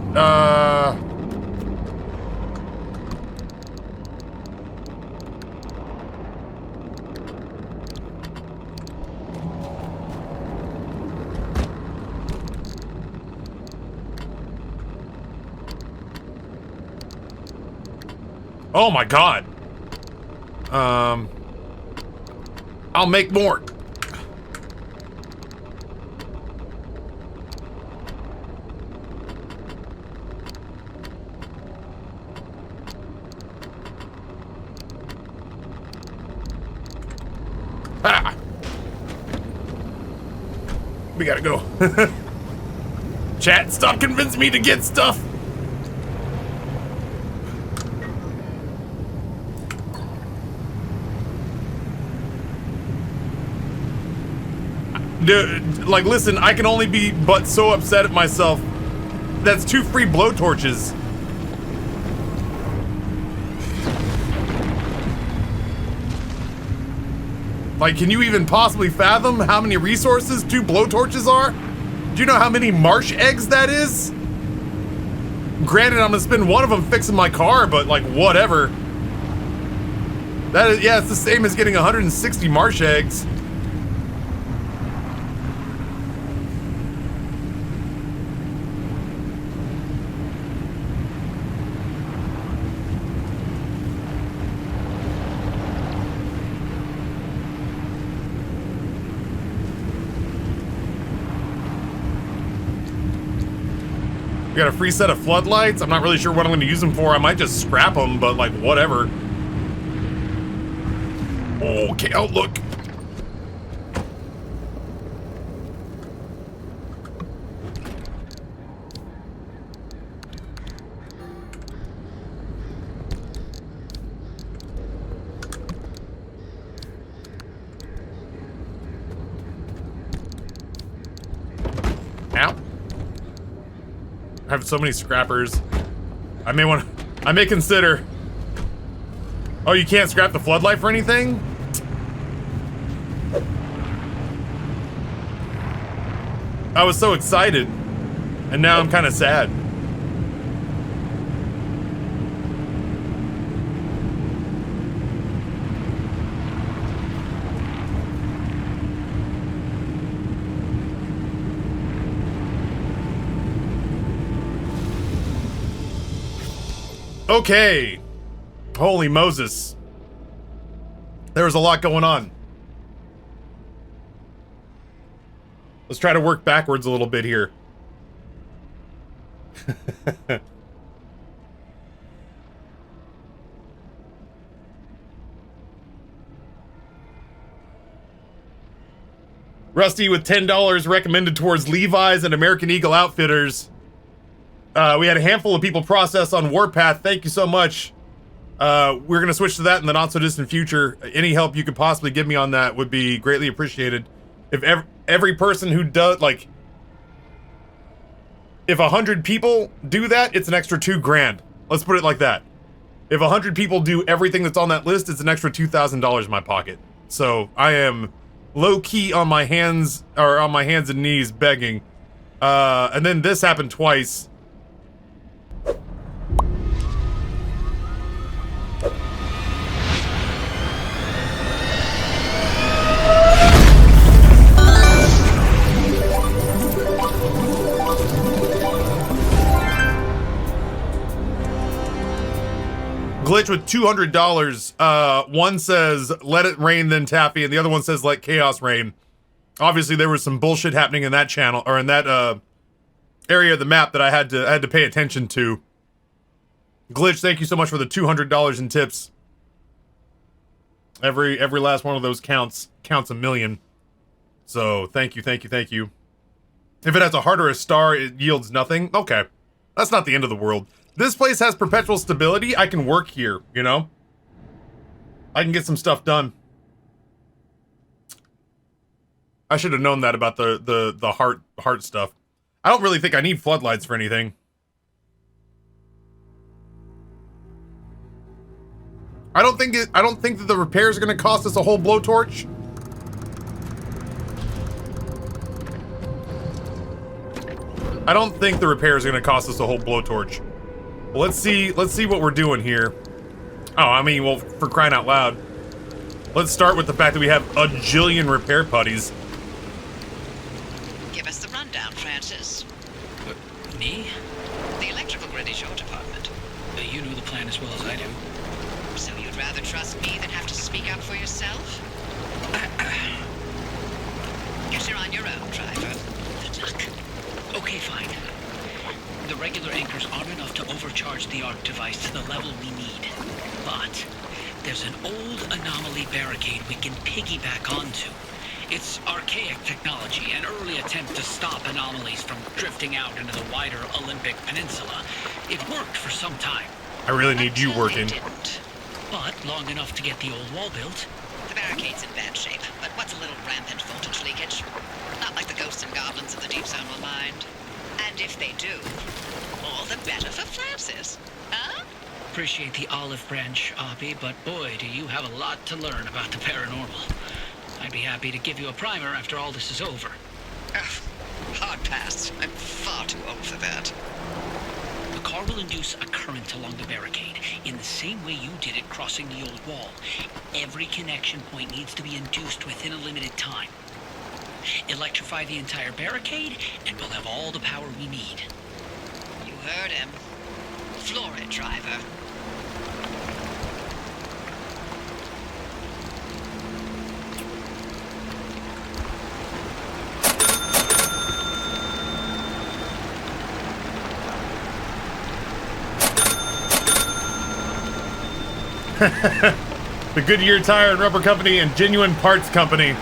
Oh my god. I'll make more. Ah. We gotta go. Chat, stop convincing me to get stuff. Dude, like, listen, I can only be but so upset at myself. That's 2 free blowtorches. Like, can you even possibly fathom how many resources 2 blowtorches are? Do you know how many marsh eggs that is? Granted, I'm gonna spend one of them fixing my car, but like, whatever. That is, yeah, it's the same as getting 160 marsh eggs. We got a free set of floodlights. I'm not really sure what I'm going to use them for. I might just scrap them, but like, whatever. Okay, oh, look. Ow. I have so many scrappers. I may consider. Oh, you can't scrap the floodlight for anything? I was so excited, and now I'm kind of sad. Okay. Holy Moses. There was a lot going on. Let's try to work backwards a little bit here. Rusty with $10 recommended towards Levi's and American Eagle Outfitters. We had a handful of people process on Warpath. Thank you so much. We're going to switch to that in the not so distant future. Any help you could possibly give me on that would be greatly appreciated. If every person who does, like, if 100 people do that, it's an extra $2,000. Let's put it like that. If 100 people do everything that's on that list, it's an extra $2,000 in my pocket. So I am low key on my hands, or on my hands and knees begging. And then this happened twice. Glitch with $200. One says, let it rain then Taffy, and the other one says, let chaos reign. Obviously, there was some bullshit happening in that channel, or in that area of the map that I had to pay attention to. Glitch, thank you so much for the $200 in tips. Every last one of those counts a million. So, thank you, thank you, thank you. If it has a heart or a star, it yields nothing. Okay. That's not the end of the world. This place has perpetual stability. I can work here, you know? I can get some stuff done. I should have known that about the heart stuff. I don't really think I need floodlights for anything. I don't think that the repairs are gonna cost us a whole blowtorch. I don't think the repairs are gonna cost us a whole blowtorch. Well, let's see what we're doing here. Oh, I mean, well, for crying out loud. Let's start with the fact that we have a jillion repair putties. Give us the rundown, Francis. Me? The electrical grid is your department. You know the plan as well as I do. So you'd rather trust me than have to speak up for yourself? Guess you're on your own, driver. Okay, fine. The regular anchors aren't enough to overcharge the arc device to the level we need. But there's an old anomaly barricade we can piggyback onto. It's archaic technology, an early attempt to stop anomalies from drifting out into the wider Olympic Peninsula. It worked for some time. I really need you Until working. they didn't. But long enough to get the old wall built. The barricade's in bad shape, but what's a little rampant voltage leakage? Not like the ghosts and goblins of the deep zone will mind. And if they do, all the better for Francis. Huh? Appreciate the olive branch, Abby, but boy, do you have a lot to learn about the paranormal. I'd be happy to give you a primer after all this is over. Ugh, hard pass. I'm far too old for that. The car will induce a current along the barricade, in the same way you did it crossing the old wall. Every connection point needs to be induced within a limited time. Electrify the entire barricade, and we'll have all the power we need. You heard him. Floor it, driver. The Goodyear Tire and Rubber Company and Genuine Parts Company.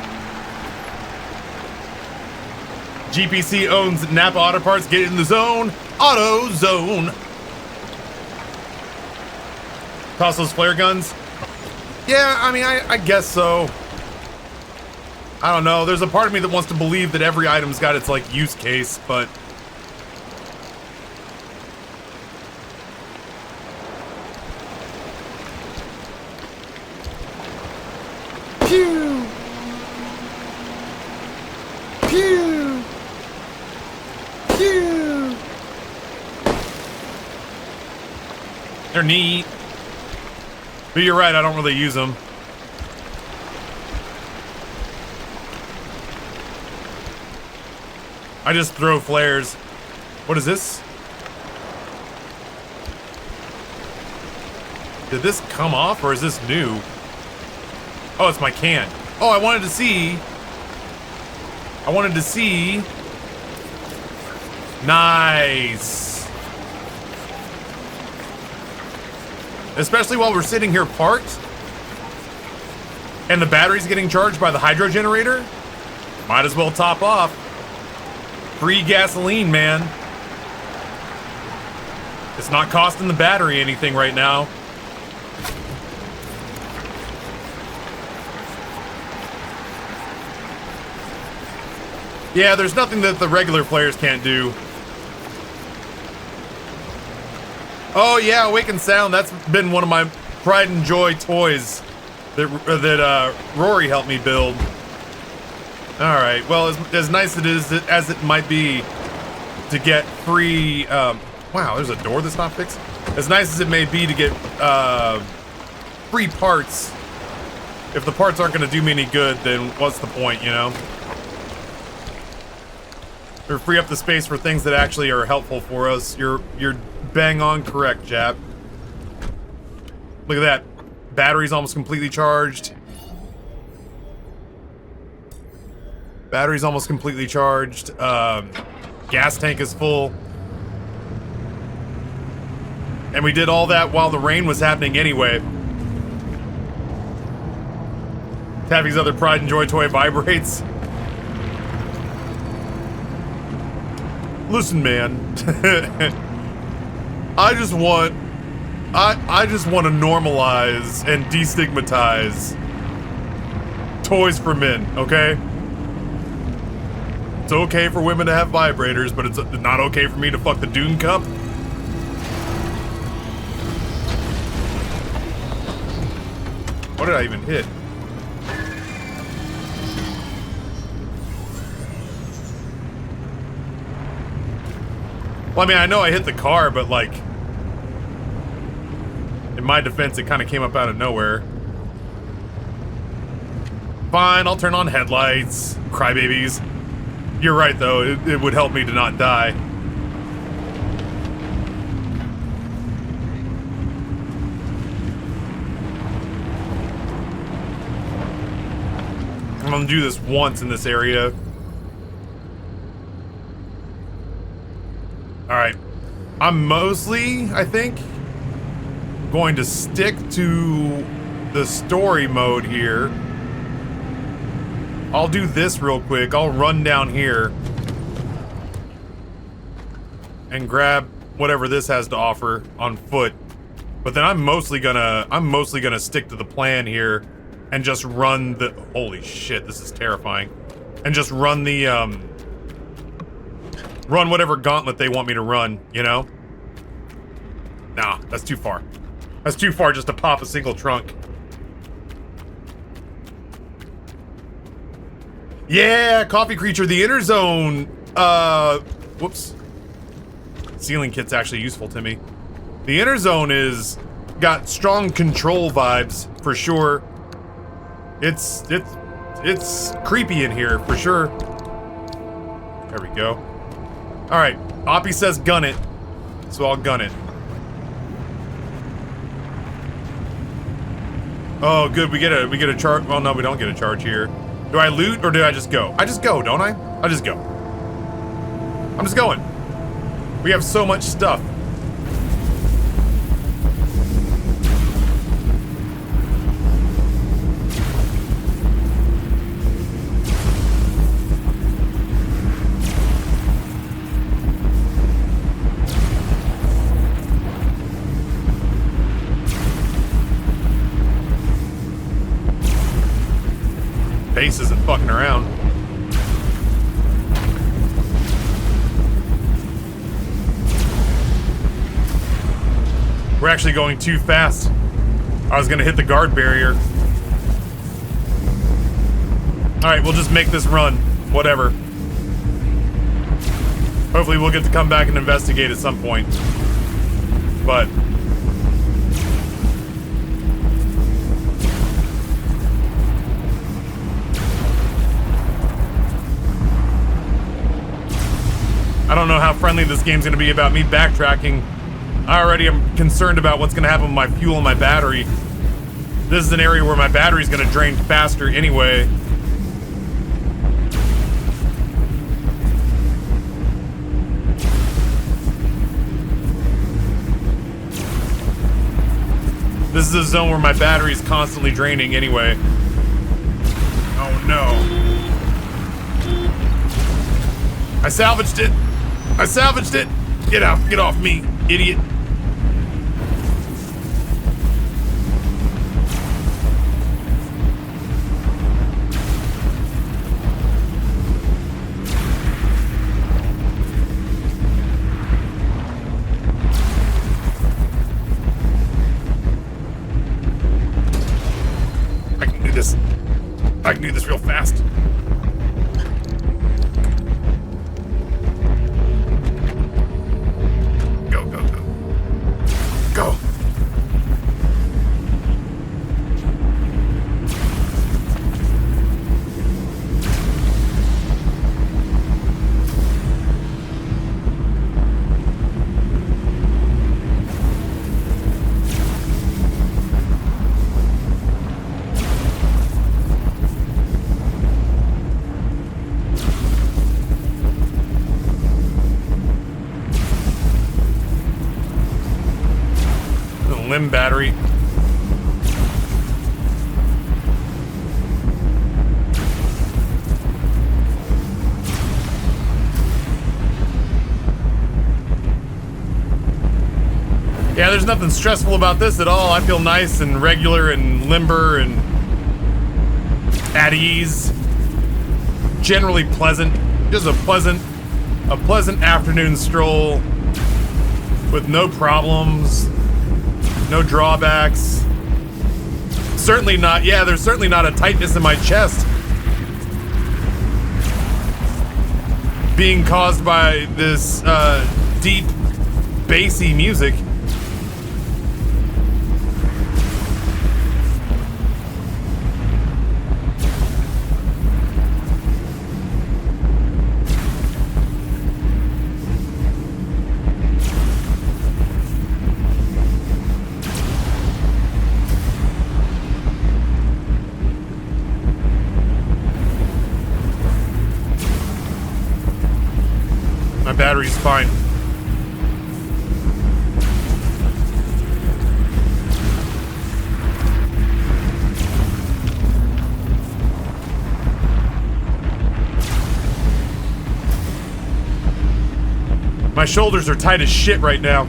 GPC owns Napa Auto Parts. Get in the zone. Auto Zone. Toss those flare guns. Yeah, I mean, I guess so. I don't know. There's a part of me that wants to believe that every item's got its, like, use case, but... Pew! Pew! Pew! They're neat. But you're right, I don't really use them. I just throw flares. What is this? Did this come off or is this new? Oh, it's my can. Oh, I wanted to see. Nice. Especially while we're sitting here parked and the battery's getting charged by the hydro generator. Might as well top off. Free gasoline, man. It's not costing the battery anything right now. Yeah, there's nothing that the regular players can't do. Oh yeah, Awakened Sound. That's been one of my pride and joy toys that Rory helped me build. All right. Well, as nice as it might be to get free. Wow, there's a door that's not fixed. As nice as it may be to get free parts, if the parts aren't going to do me any good, then what's the point, you know? Or free up the space for things that actually are helpful for us. You're bang on correct, Jap. Look at that. Battery's almost completely charged. Battery's almost completely charged. Gas tank is full. And we did all that while the rain was happening anyway. Taffy's other pride and joy toy vibrates. Listen, man. I just want to normalize and destigmatize toys for men, okay? It's okay for women to have vibrators, but it's not okay for me to fuck the Dune Cup. What did I even hit? Well, I mean, I know I hit the car, but like, in my defense, it kind of came up out of nowhere. Fine, I'll turn on headlights. Crybabies. You're right, though. It would help me to not die. I'm gonna do this once in this area. Alright. I'm mostly, I think, going to stick to the story mode here. I'll do this real quick. I'll run down here and grab whatever this has to offer on foot. But then I'm mostly gonna stick to the plan here and just run the, holy shit, this is terrifying. And just run the run whatever gauntlet they want me to run, you know? Nah, that's too far. That's too far just to pop a single trunk. Yeah, Coffee Creature, the inner zone. Whoops. Sealing kit's actually useful to me. The inner zone is got strong control vibes for sure. It's creepy in here for sure. There we go. All right, Oppie says gun it, so I'll gun it. Oh, good. We get a charge. Well, no, we don't get a charge here. Do I loot or do I just go? I just go, don't I? I just go. I'm just going. We have so much stuff. Base isn't fucking around. We're actually going too fast. I was gonna hit the guard barrier. Alright, we'll just make this run. Whatever. Hopefully we'll get to come back and investigate at some point. But I don't know how friendly this game's gonna be about me backtracking. I already am concerned about what's gonna happen with my fuel and my battery. This is an area where my battery's gonna drain faster anyway. This is a zone where my battery's constantly draining anyway. Oh no. I salvaged it. I salvaged it! Get out, get off me, idiot. I can do this. I can do this real fast. Limb battery. Yeah, there's nothing stressful about this at all. I feel nice and regular and limber and at ease. Generally pleasant. Just a pleasant afternoon stroll with no problems. No drawbacks. certainly not, yeah, there's certainly not a tightness in my chest being caused by this deep, bassy music. My battery's fine. My shoulders are tight as shit right now.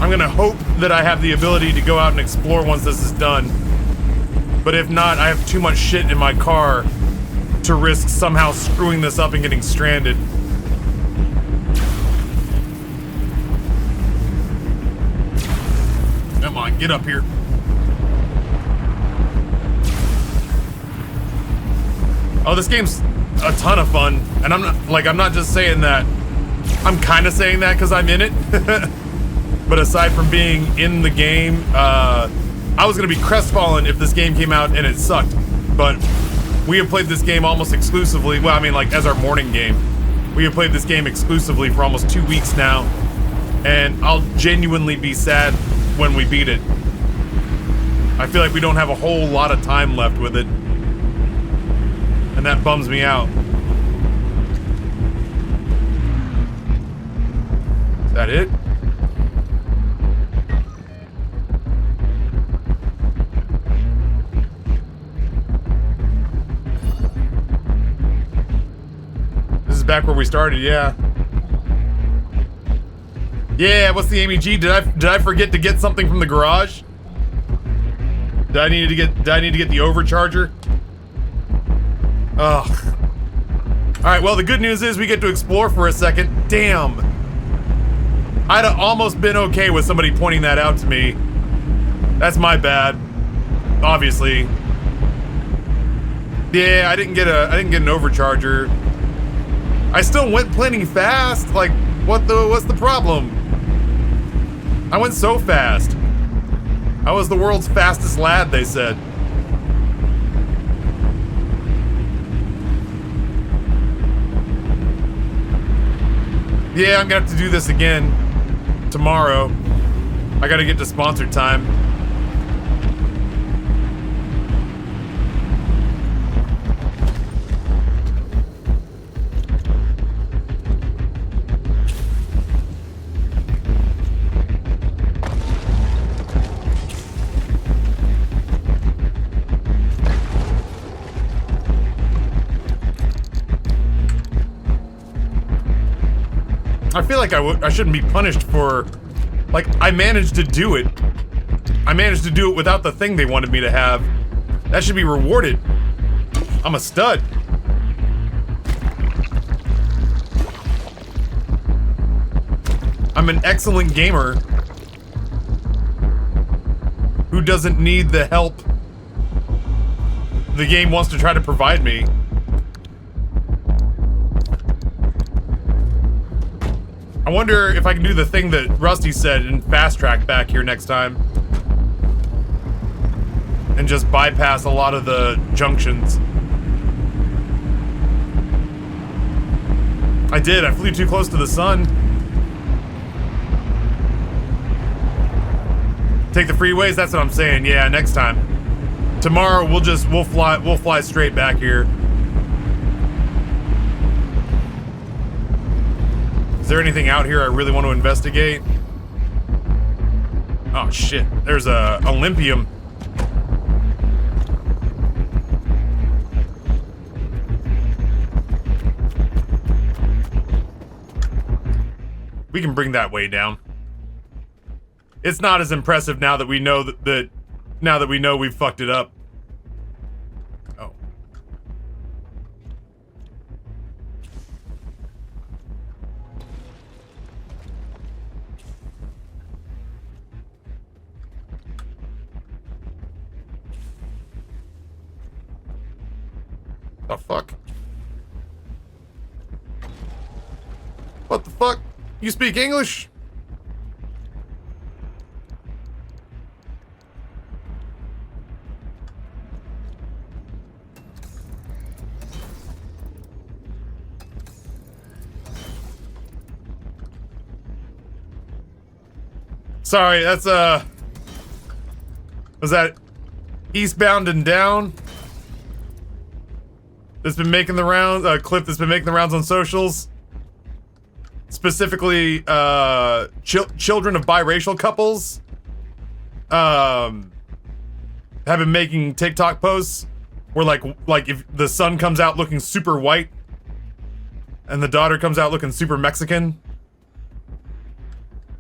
I'm gonna hope that I have the ability to go out and explore once this is done. But if not, I have too much shit in my car to risk somehow screwing this up and getting stranded. Come on, get up here. Oh, this game's a ton of fun. And I'm not just saying that. I'm kind of saying that because I'm in it. But aside from being in the game, I was going to be crestfallen if this game came out and it sucked. But we have played this game almost exclusively. Well, I mean, like, as our morning game. We have played this game exclusively for almost 2 weeks now. And I'll genuinely be sad when we beat it. I feel like we don't have a whole lot of time left with it. And that bums me out. Is that it? This is back where we started, yeah. Yeah, what's the MEG? Did I forget to get something from the garage? Did I need to get the overcharger? Ugh. Alright, well the good news is we get to explore for a second. Damn. I'd have almost been okay with somebody pointing that out to me. That's my bad. Obviously. Yeah, I didn't get an overcharger. I still went plenty fast. Like, what's the problem? I went so fast. I was the world's fastest lad, they said. Yeah, I'm gonna have to do this again tomorrow. I gotta get to sponsor time. I feel like I shouldn't be punished for, like, I managed to do it. I managed to do it without the thing they wanted me to have. That should be rewarded. I'm a stud. I'm an excellent gamer who doesn't need the help the game wants to try to provide me. I wonder if I can do the thing that Rusty said and fast track back here next time. And just bypass a lot of the junctions. I did, I flew too close to the sun. Take the freeways, that's what I'm saying, yeah, next time. Tomorrow we'll fly straight back here. Is there anything out here I really want to investigate? Oh shit, there's a Olympium. We can bring that way down. It's not as impressive now that we know now that we know we've fucked it up. The fuck? What the fuck? You speak English? Sorry, that's was that Eastbound and Down? That's been making the rounds, a clip that's been making the rounds on socials. Specifically, children of biracial couples have been making TikTok posts where like if the son comes out looking super white and the daughter comes out looking super Mexican.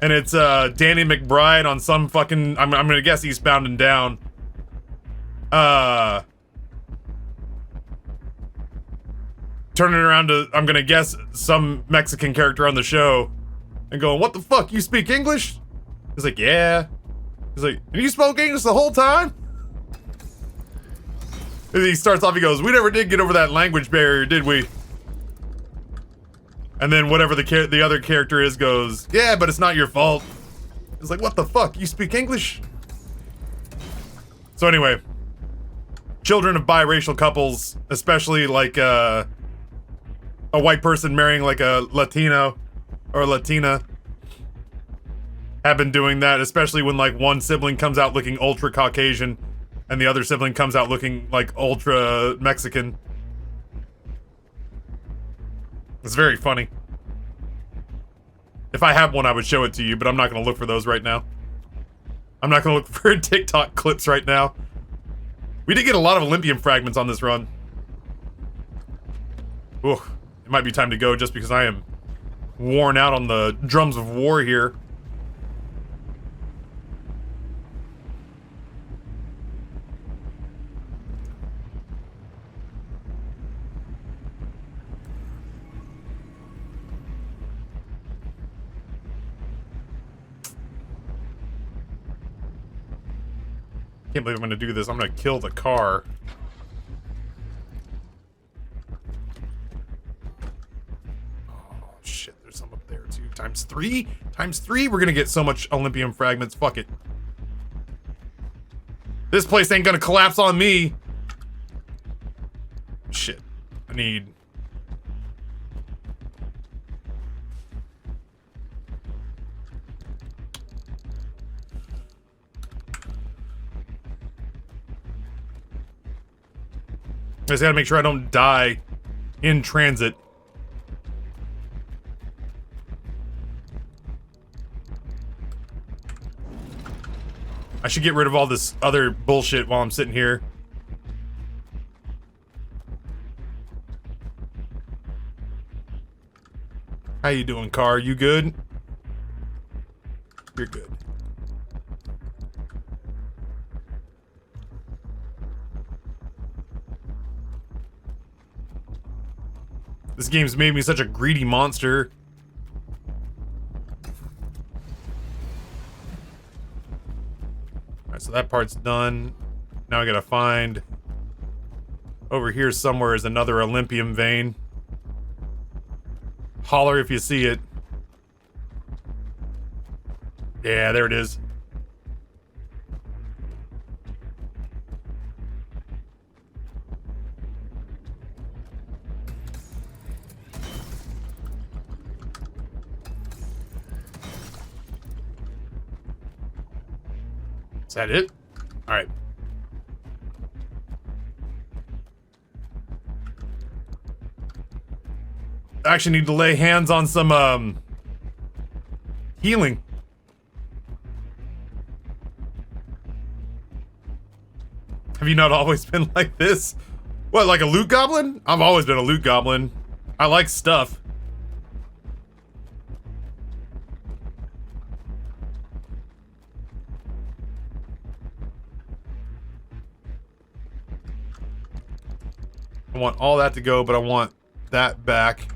And it's Danny McBride on some fucking, I'm gonna guess Eastbound and Down. Turning around to, I'm gonna guess, some Mexican character on the show and going, what the fuck, you speak English? He's like, yeah. He's like, and you spoke English the whole time? And he starts off, he goes, we never did get over that language barrier, did we? And then whatever the other character is goes, yeah, but it's not your fault. It's like, what the fuck? You speak English? So anyway, children of biracial couples, especially like a white person marrying like a Latino or a Latina, have been doing that, especially when like one sibling comes out looking ultra Caucasian and the other sibling comes out looking like ultra Mexican. It's very funny. If I had one, I would show it to you, but I'm not going to look for those right now. I'm not going to look for TikTok clips right now. We did get a lot of Olympian fragments on this run. Ooh, it might be time to go just because I am worn out on the drums of war here. Can't believe I'm gonna do this. I'm gonna kill the car. Oh shit, there's some up there too. Times three? Times three? We're gonna get so much Olympium fragments. Fuck it. This place ain't gonna collapse on me. Shit. I need... I just gotta make sure I don't die in transit. I should get rid of all this other bullshit while I'm sitting here. How you doing, car? You good? You're good. This game's made me such a greedy monster. Alright, so that part's done. Now I gotta find... Over here somewhere is another Olympium vein. Holler if you see it. Yeah, there it is. Is that it? Alright. I actually need to lay hands on some, healing. Have you not always been like this? What, like a loot goblin? I've always been a loot goblin. I like stuff. I want all that to go, but I want that back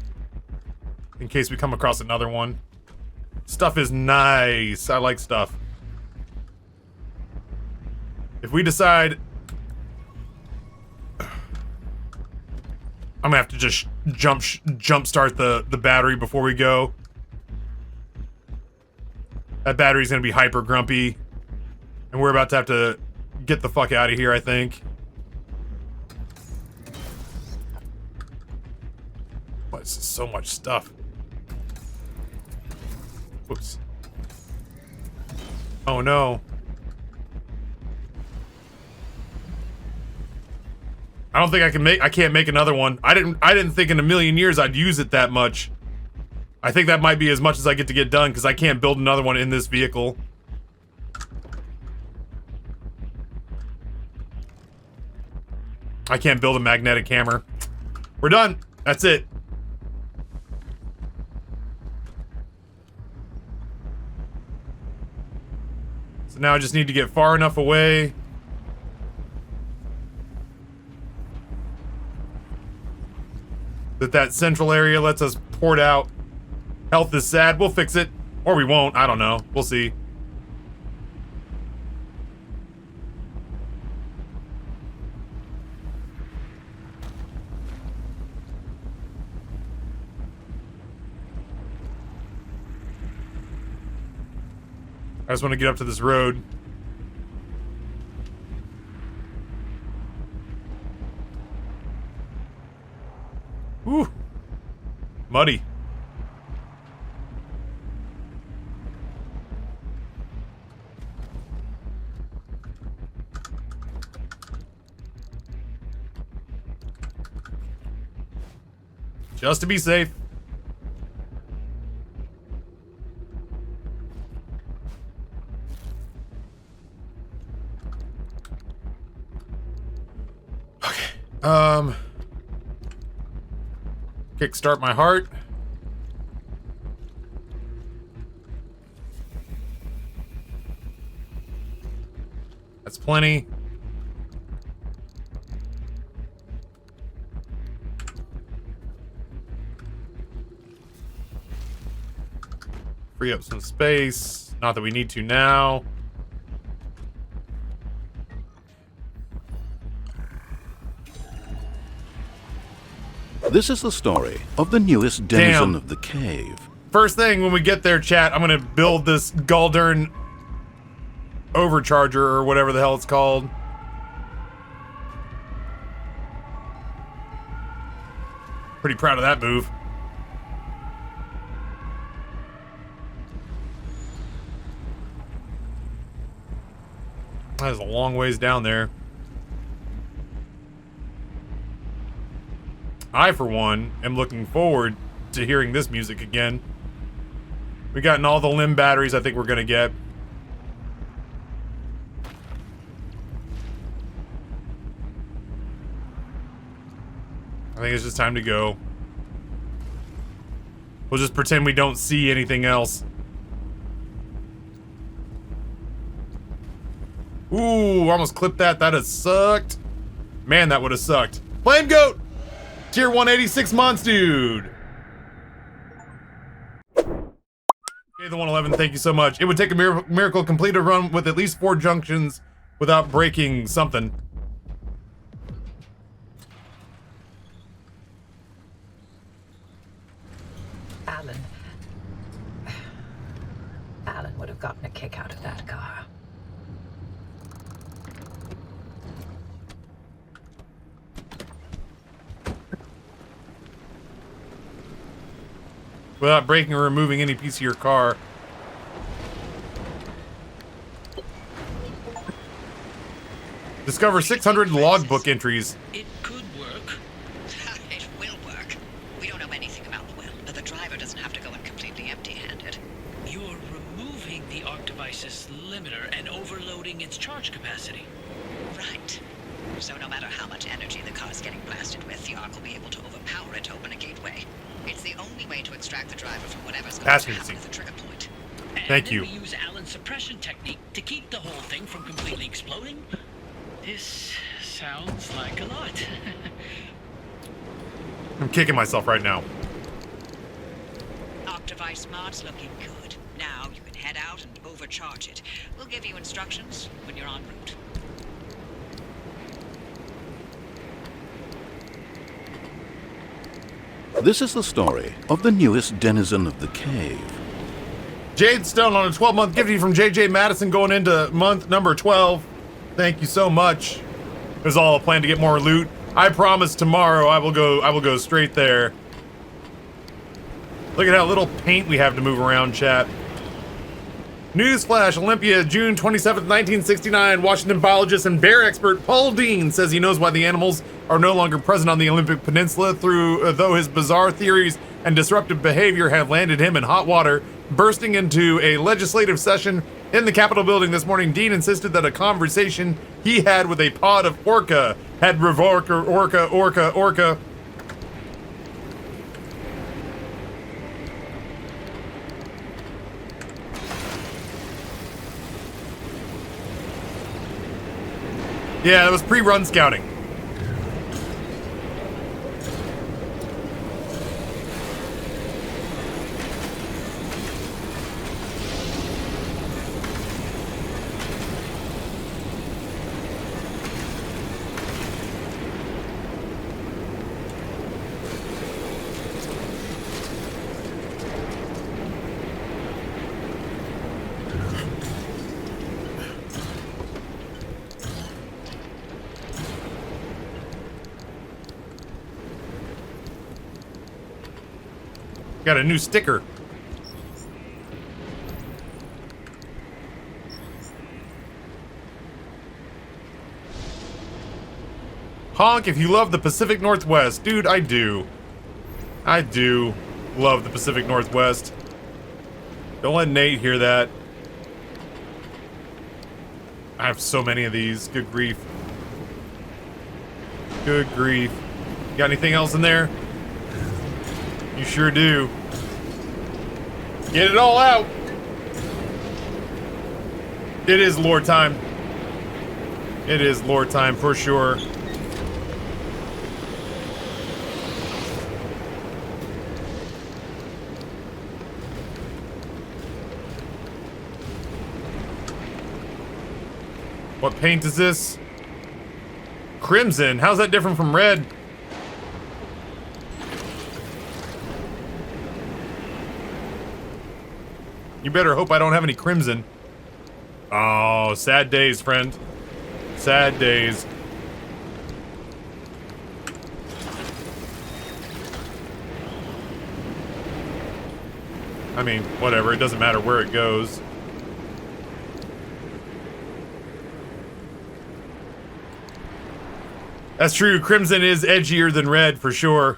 in case we come across another one. Stuff is nice. I like stuff. If we decide... I'm gonna have to just jump start the battery before we go. That battery's gonna be hyper grumpy, and we're about to have to get the fuck out of here, I think. What is this? So much stuff. Oops. Oh no. I don't think I can't make another one. I didn't think in a million years I'd use it that much. I think that might be as much as I get to get done because I can't build another one in this vehicle. I can't build a magnetic hammer. We're done. That's it. So now I just need to get far enough away. That central area lets us port out. Health is sad. We'll fix it. Or we won't. I don't know. We'll see. I just want to get up to this road. Whew. Muddy. Just to be safe. Okay. Kickstart my heart. That's plenty. Free up some space. Not that we need to now. This is the story of the newest denizen of the cave. First thing when we get there, chat, I'm gonna build this Galdern overcharger or whatever the hell it's called. Pretty proud of that move. That is a long ways down there. I, for one, am looking forward to hearing this music again. We gotten all the limb batteries I think we're gonna get. I think it's just time to go. We'll just pretend we don't see anything else. Ooh, almost clipped that. That has sucked. Man, that would have sucked. Flame Goat! Tier 186 months, dude. Okay, the 111, thank you so much. It would take a miracle to complete a run with at least 4 junctions without breaking something. Alan would have gotten a kick out of that car. Without breaking or removing any piece of your car. Discover 600 logbook entries. It could work. It will work. We don't know anything about the well, but the driver doesn't have to go in completely empty-handed. You're removing the arc device's limiter and overloading its charge capacity. Right. So no matter how much energy the car's getting blasted with, the arc will be able to overpower it to open a gateway. It's the only way to extract the driver from whatever's going to happen at the trigger point. Thank you. And we use Alan's suppression technique to keep the whole thing from completely exploding. This sounds like a lot. I'm kicking myself right now. Arc device mod's looking good. Now you can head out and overcharge it. We'll give you instructions when you're en route. This is the story of the newest denizen of the cave. Jade Stone on a 12-month gift from JJ Madison going into month number 12. Thank you so much. It was all a plan to get more loot. I promise tomorrow I will go straight there. Look at how little paint we have to move around, chat. Newsflash, Olympia, June 27th, 1969. Washington biologist and bear expert Paul Dean says he knows why the animals are no longer present on the Olympic Peninsula, though his bizarre theories and disruptive behavior have landed him in hot water. Bursting into a legislative session in the Capitol building this morning, Dean insisted that a conversation he had with a pod of orca had orca. Yeah, that was pre-run scouting. Got a new sticker. Honk if you love the Pacific Northwest. Dude, I do. I do love the Pacific Northwest. Don't let Nate hear that. I have so many of these. Good grief. Good grief. Got anything else in there? You sure do. Get it all out. It is lore time. It is lore time for sure. What paint is this? Crimson. How's that different from red? You better hope I don't have any crimson. Oh, sad days, friend. Sad days. I mean, whatever. It doesn't matter where it goes. That's true. Crimson is edgier than red for sure.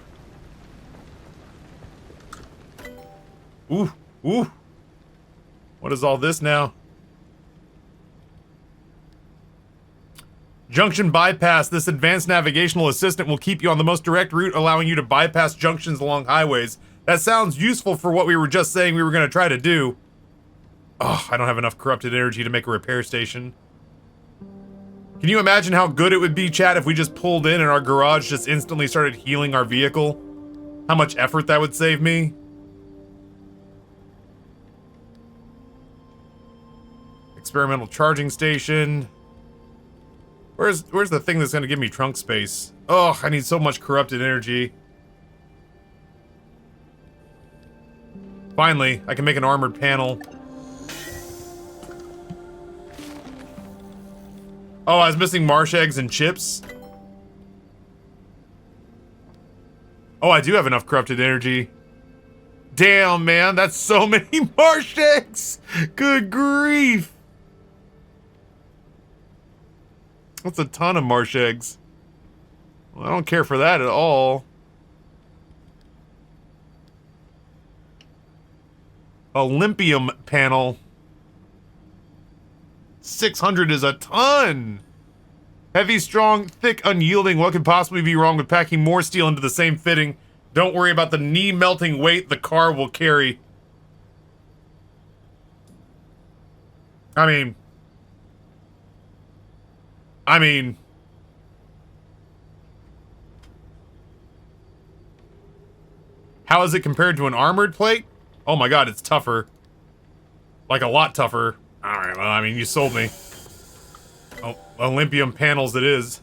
Ooh, ooh. What is all this now? Junction bypass. This advanced navigational assistant will keep you on the most direct route, allowing you to bypass junctions along highways. That sounds useful for what we were just saying we were going to try to do. Oh, I don't have enough corrupted energy to make a repair station. Can you imagine how good it would be, chat, if we just pulled in and our garage just instantly started healing our vehicle? How much effort that would save me? Experimental charging station. Where's the thing that's gonna give me trunk space? Oh, I need so much corrupted energy. Finally, I can make an armored panel. Oh, I was missing marsh eggs and chips. Oh, I do have enough corrupted energy. Damn, man, that's so many marsh eggs. Good grief. That's a ton of marsh eggs. Well, I don't care for that at all. Olympium panel. 600 is a ton. Heavy, strong, thick, unyielding. What could possibly be wrong with packing more steel into the same fitting? Don't worry about the knee-melting weight the car will carry. I mean... How is it compared to an armored plate? Oh my god, it's tougher. Like a lot tougher. Alright, well, I mean, you sold me. Oh, Olympium panels it is.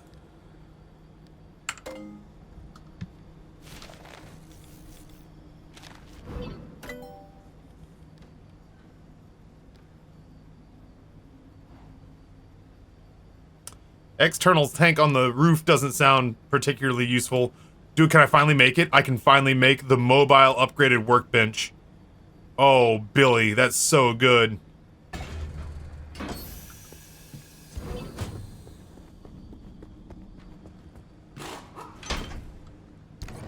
External tank on the roof doesn't sound particularly useful. Dude, can I finally make it? I can finally make the mobile upgraded workbench. Oh, Billy, that's so good.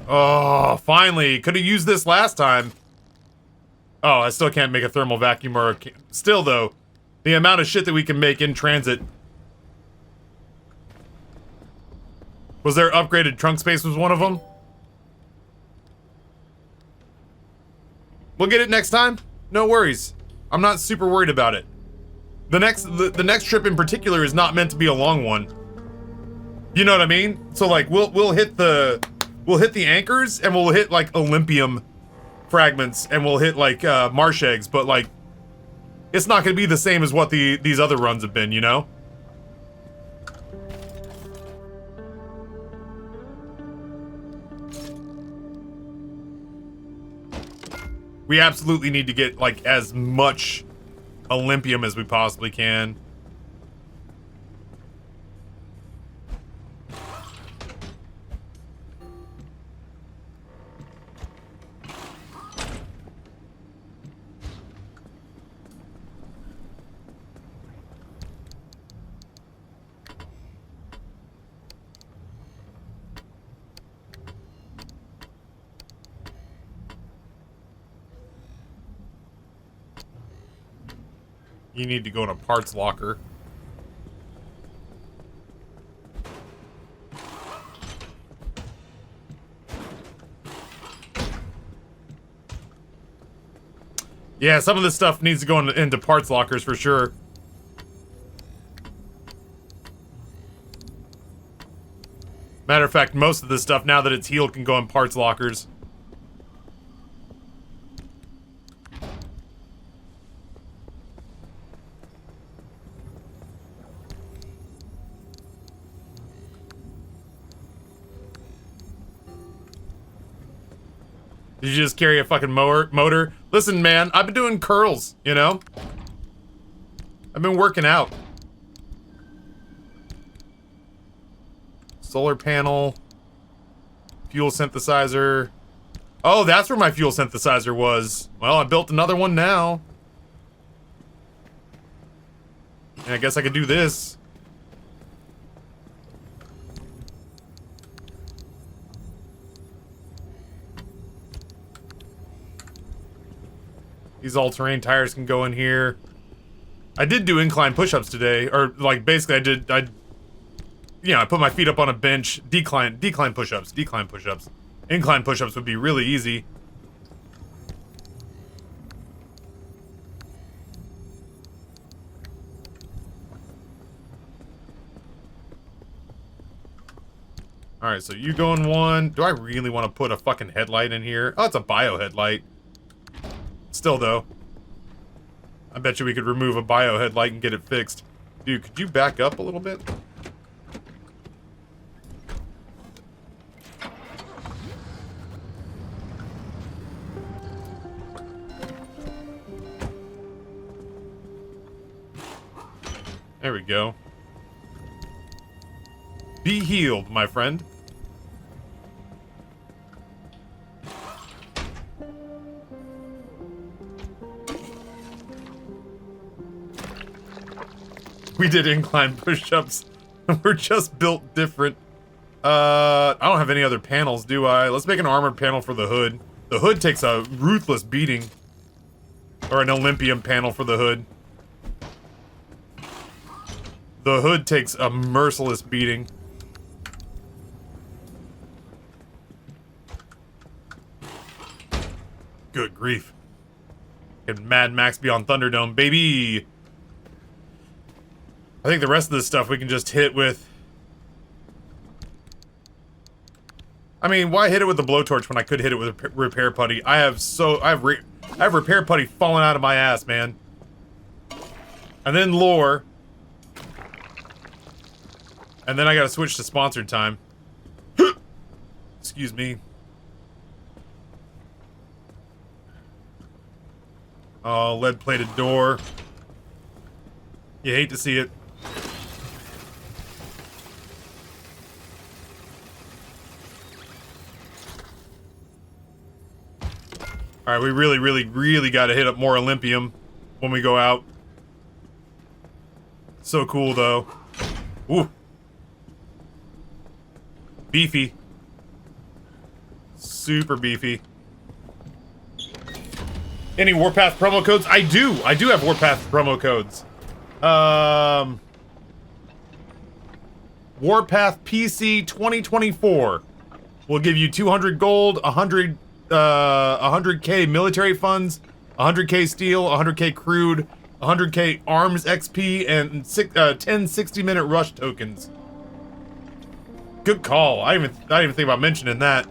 Oh, finally. Could have used this last time. Oh, I still can't make a thermal vacuum or a... Still, though, the amount of shit that we can make in transit. Was there upgraded trunk space was one of them? We'll get it next time. No worries. I'm not super worried about it. The next trip in particular is not meant to be a long one. You know what I mean? So like we'll hit the anchors and we'll hit like Olympium fragments and we'll hit like marsh eggs, but like it's not gonna be the same as what these other runs have been, you know? We absolutely need to get, like, as much Olympium as we possibly can. You need to go in a parts locker. Yeah, some of this stuff needs to go into parts lockers for sure. Matter of fact, most of this stuff, now that it's healed, can go in parts lockers. Did you just carry a fucking motor? Listen, man, I've been doing curls, you know? I've been working out. Solar panel. Fuel synthesizer. Oh, that's where my fuel synthesizer was. Well, I built another one now. And I guess I could do this. These all-terrain tires can go in here. I did do incline push-ups today, or like basically I put my feet up on a bench, decline push-ups. Incline push-ups would be really easy. Alright, so you go in one. Do I really want to put a fucking headlight in here? Oh, it's a bio headlight. Still, though, I bet you we could remove a bio headlight and get it fixed. Dude, could you back up a little bit? There we go. Be healed, my friend. We did incline push-ups. We're just built different. I don't have any other panels, do I? Let's make an armored panel for the hood. The hood takes a ruthless beating. Or an Olympium panel for the hood. The hood takes a merciless beating. Good grief. Can Mad Max be on Thunderdome, baby? I think the rest of this stuff we can just hit with... I mean, why hit it with the blowtorch when I could hit it with a repair putty? I have repair putty falling out of my ass, man. And then lore. And then I gotta switch to sponsored time. Excuse me. Oh, lead-plated door. You hate to see it. All right, we really, really, really got to hit up more Olympium when we go out. So cool, though. Ooh. Beefy. Super beefy. Any Warpath promo codes? I do have Warpath promo codes. Warpath PC 2024 will give you 200 gold, 100k military funds, 100k steel, 100k crude, 100k arms XP, and 10 60-minute rush tokens. Good call. I didn't even think about mentioning that.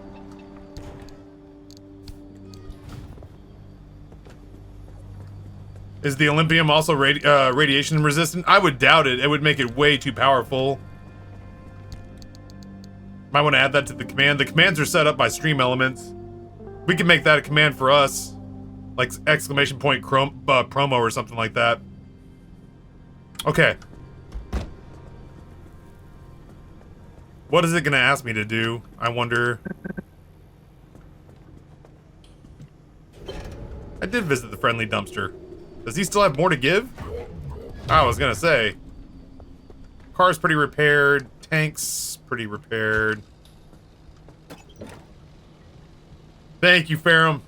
Is the Olympium also radiation resistant? I would doubt it. It would make it way too powerful. Might want to add that to the command. The commands are set up by stream elements. We can make that a command for us. Like exclamation point promo or something like that. Okay. What is it going to ask me to do? I wonder. I did visit the friendly dumpster. Does he still have more to give? I was gonna say. Car's pretty repaired. Tank's pretty repaired. Thank you, Ferrum.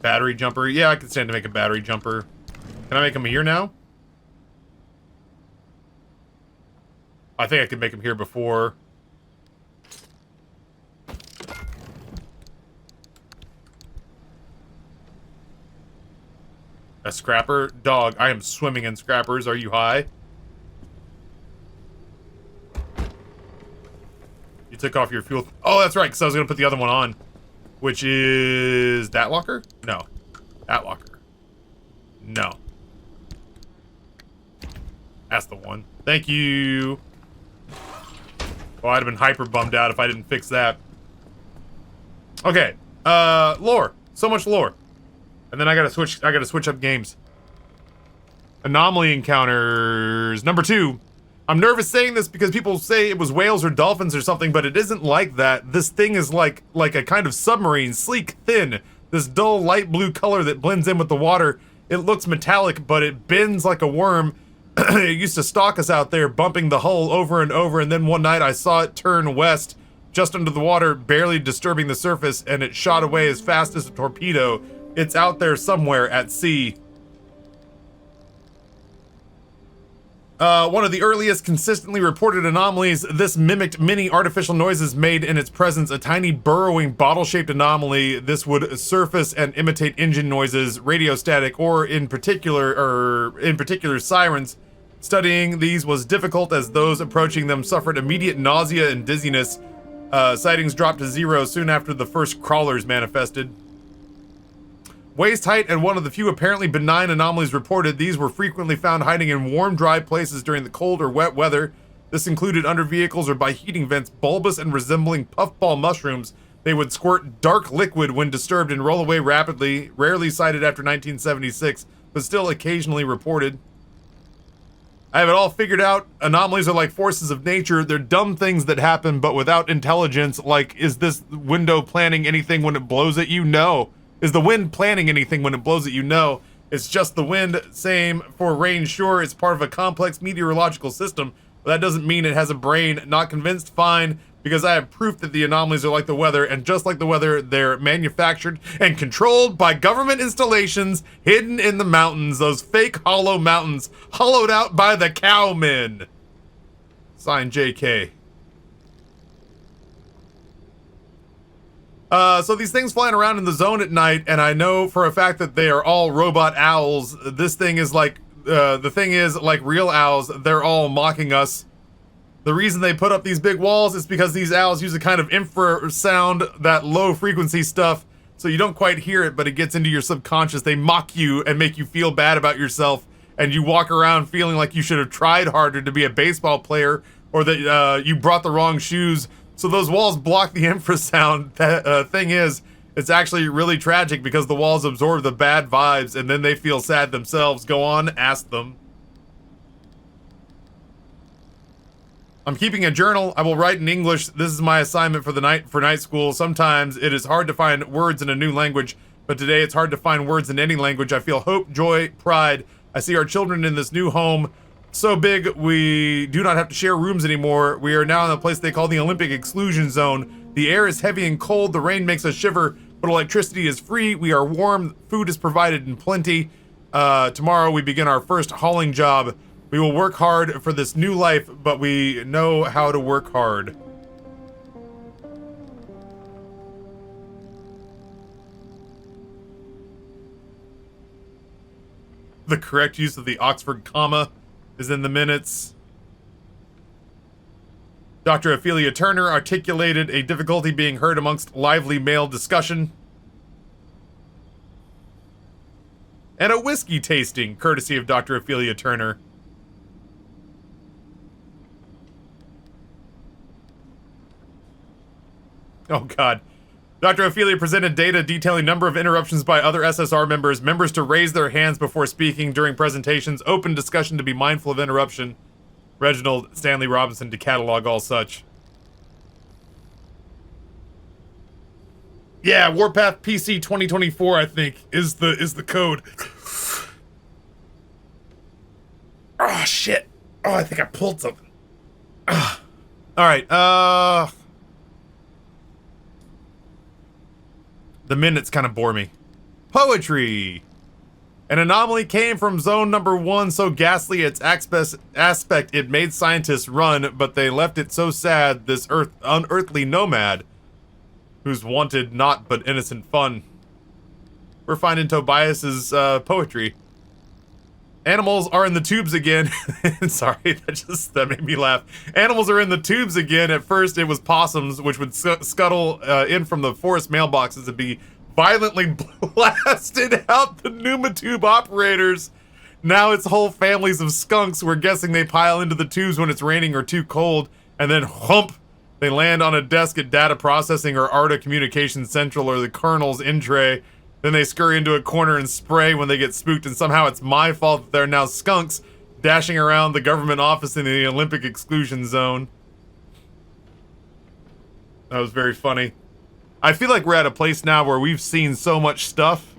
Battery jumper. Yeah, I can stand to make a battery jumper. Can I make him here now? I think I could make him here before. A scrapper? Dog, I am swimming in scrappers. Are you high? You took off your fuel. Oh, that's right, because I was going to put the other one on. Which is that locker? No. That locker. No. That's the one. Thank you. Well, I'd have been hyper bummed out if I didn't fix that. Okay. Lore. So much lore. And then I gotta switch up games. Anomaly encounters. Number 2. I'm nervous saying this because people say it was whales or dolphins or something, but it isn't like that. This thing is like a kind of submarine, sleek, thin. This dull light blue color that blends in with the water. It looks metallic, but it bends like a worm. It used to stalk us out there, bumping the hull over and over, and then one night I saw it turn west, just under the water, barely disturbing the surface, and it shot away as fast as a torpedo. It's out there somewhere at sea. One of the earliest consistently reported anomalies, this mimicked many artificial noises made in its presence, a tiny burrowing bottle-shaped anomaly. This would surface and imitate engine noises, radio static, or in particular sirens. Studying these was difficult as those approaching them suffered immediate nausea and dizziness. Sightings dropped to 0 soon after the first crawlers manifested. Waist height and one of the few apparently benign anomalies reported. These were frequently found hiding in warm, dry places during the cold or wet weather. This included under vehicles or by heating vents, bulbous and resembling puffball mushrooms. They would squirt dark liquid when disturbed and roll away rapidly, rarely sighted after 1976, but still occasionally reported. I have it all figured out. Anomalies are like forces of nature. They're dumb things that happen, but without intelligence. Like, is this window planning anything when it blows at you? No. Is the wind planning anything when it blows at you? No. It's just the wind. Same for rain. Sure, it's part of a complex meteorological system, but that doesn't mean it has a brain. Not convinced? Fine, because I have proof that the anomalies are like the weather, and just like the weather, they're manufactured and controlled by government installations hidden in the mountains, those fake hollow mountains, hollowed out by the cowmen. Signed, JK. So these things flying around in the zone at night, and I know for a fact that they are all robot owls. This thing is like, the thing is like real owls. They're all mocking us. The reason they put up these big walls is because these owls use a kind of infrasound, that low frequency stuff, so you don't quite hear it, but it gets into your subconscious. They mock you and make you feel bad about yourself, and you walk around feeling like you should have tried harder to be a baseball player, or that you brought the wrong shoes. So those walls block the infrasound. The thing is, it's actually really tragic because the walls absorb the bad vibes and then they feel sad themselves. Go on, ask them. I'm keeping a journal. I will write in English. This is my assignment for night school. Sometimes it is hard to find words in a new language, but today it's hard to find words in any language. I feel hope, joy, pride. I see our children in this new home. So big, we do not have to share rooms anymore. We are now in a place they call the Olympic Exclusion Zone. The air is heavy and cold. The rain makes us shiver, but electricity is free. We are warm. Food is provided in plenty. Tomorrow we begin our first hauling job. We will work hard for this new life, but we know how to work hard. The correct use of the Oxford comma is in the minutes. Dr. Ophelia Turner articulated a difficulty being heard amongst lively male discussion. And a whiskey tasting, courtesy of Dr. Ophelia Turner. Oh, God. Dr. Ophelia presented data detailing number of interruptions by other SSR members, members to raise their hands before speaking during presentations, open discussion to be mindful of interruption. Reginald Stanley Robinson to catalog all such. Yeah, Warpath PC 2024, I think, is the code. Oh, shit. Oh, I think I pulled something. All right, the minutes kind of bore me. Poetry! An anomaly came from zone number 1, so ghastly its aspect it made scientists run, but they left it so sad, this unearthly nomad, who's wanted naught but innocent fun. We're finding Tobias's poetry. Animals are in the tubes again. Sorry, that made me laugh. Animals are in the tubes again. At first, it was possums, which would scuttle in from the forest mailboxes and be violently blasted out the pneumatube operators. Now it's whole families of skunks. We're guessing they pile into the tubes when it's raining or too cold, and then hump, they land on a desk at data processing or ARDA Communications Central or the Colonel's in tray. Then they scurry into a corner and spray when they get spooked, and somehow it's my fault that they're now skunks dashing around the government office in the Olympic Exclusion Zone. That was very funny. I feel like we're at a place now where we've seen so much stuff.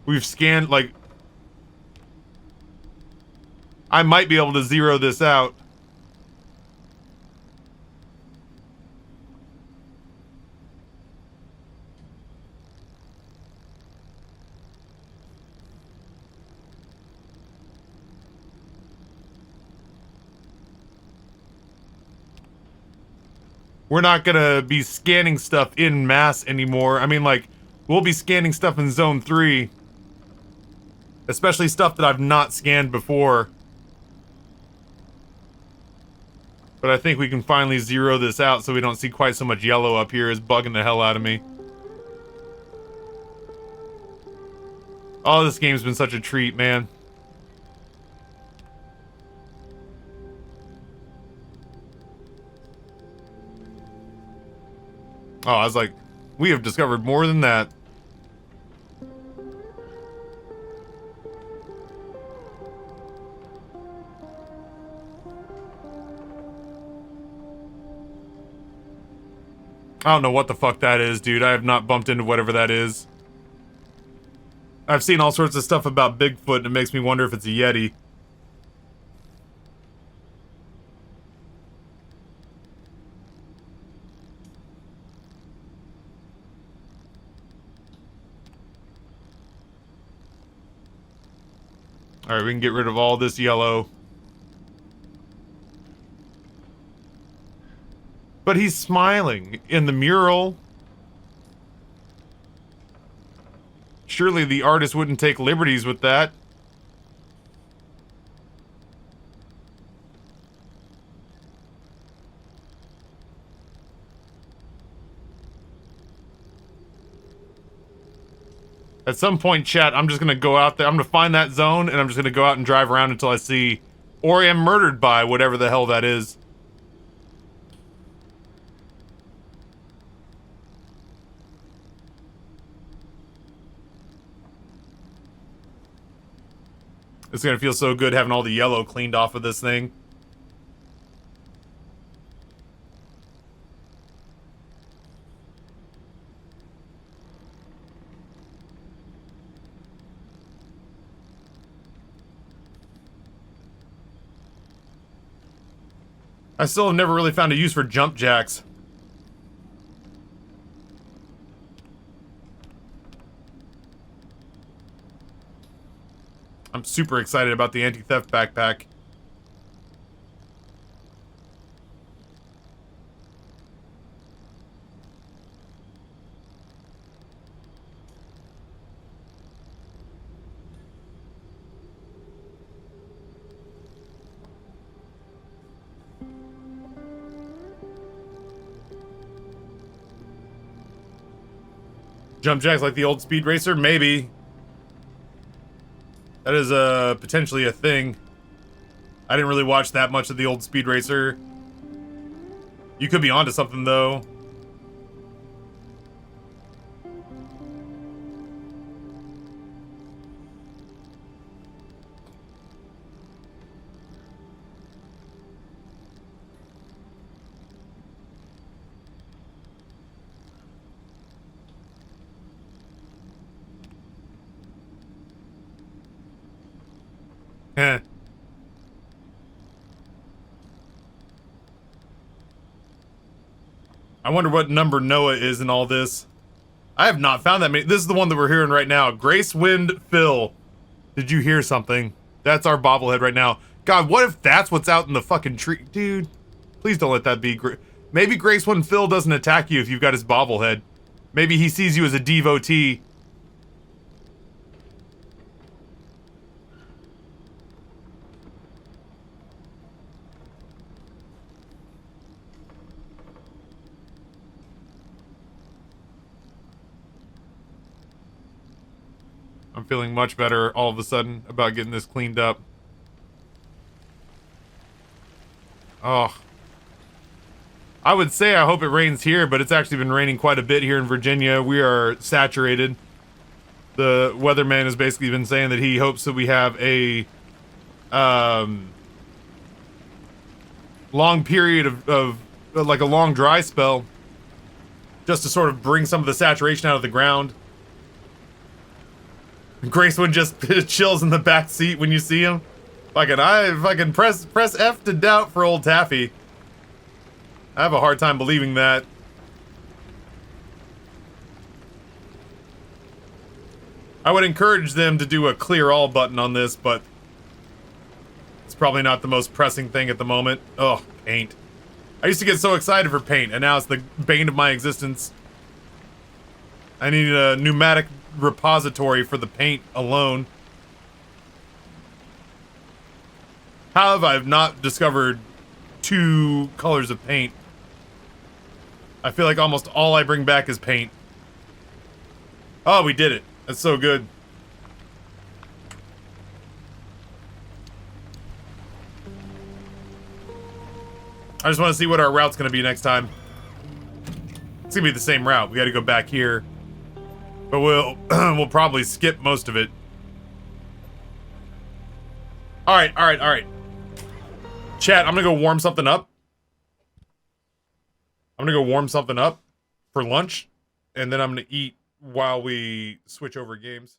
We've scanned, like... I might be able to zero this out. We're not gonna be scanning stuff in mass anymore. I mean, like, we'll be scanning stuff in Zone 3. Especially stuff that I've not scanned before. But I think we can finally zero this out so we don't see quite so much yellow up here. It's bugging the hell out of me. Oh, this game's been such a treat, man. Oh, I was like, we have discovered more than that. I don't know what the fuck that is, dude. I have not bumped into whatever that is. I've seen all sorts of stuff about Bigfoot, and it makes me wonder if it's a Yeti. Alright, we can get rid of all this yellow. But he's smiling in the mural. Surely the artist wouldn't take liberties with that. At some point, chat, I'm just gonna go out there. I'm gonna find that zone, and I'm just gonna go out and drive around until I see, or am murdered by whatever the hell that is. It's gonna feel so good having all the yellow cleaned off of this thing. I still have never really found a use for jump jacks. I'm super excited about the anti-theft backpack. Jump jacks like the old Speed Racer? Maybe. That is potentially a thing. I didn't really watch that much of the old Speed Racer. You could be onto something, though. Eh. I wonder what number Noah is in all this. I have not found that many. This is the one that we're hearing right now. Grace Wind Phil. Did you hear something? That's our bobblehead right now. God, what if that's what's out in the fucking tree? Dude, please don't let that be. Maybe Grace Wind Phil doesn't attack you if you've got his bobblehead. Maybe he sees you as a devotee. I'm feeling much better all of a sudden about getting this cleaned up. Oh. I would say I hope it rains here, but it's actually been raining quite a bit here in Virginia. We are saturated. The weatherman has basically been saying that he hopes that we have a long period of like a long dry spell, just to sort of bring some of the saturation out of the ground. Gracewood just chills in the back seat when you see him. Fucking press F to doubt for old Taffy. I have a hard time believing that. I would encourage them to do a clear all button on this, but it's probably not the most pressing thing at the moment. Oh, paint. I used to get so excited for paint, and now it's the bane of my existence. I need a pneumatic repository for the paint alone. How have I not discovered 2 colors of paint? I feel like almost all I bring back is paint. Oh, we did it. That's so good. I just want to see what our route's going to be next time. It's going to be the same route. We got to go back here. But we'll probably skip most of it. Alright. Chat, I'm gonna go warm something up. For lunch. And then I'm gonna eat while we switch over games.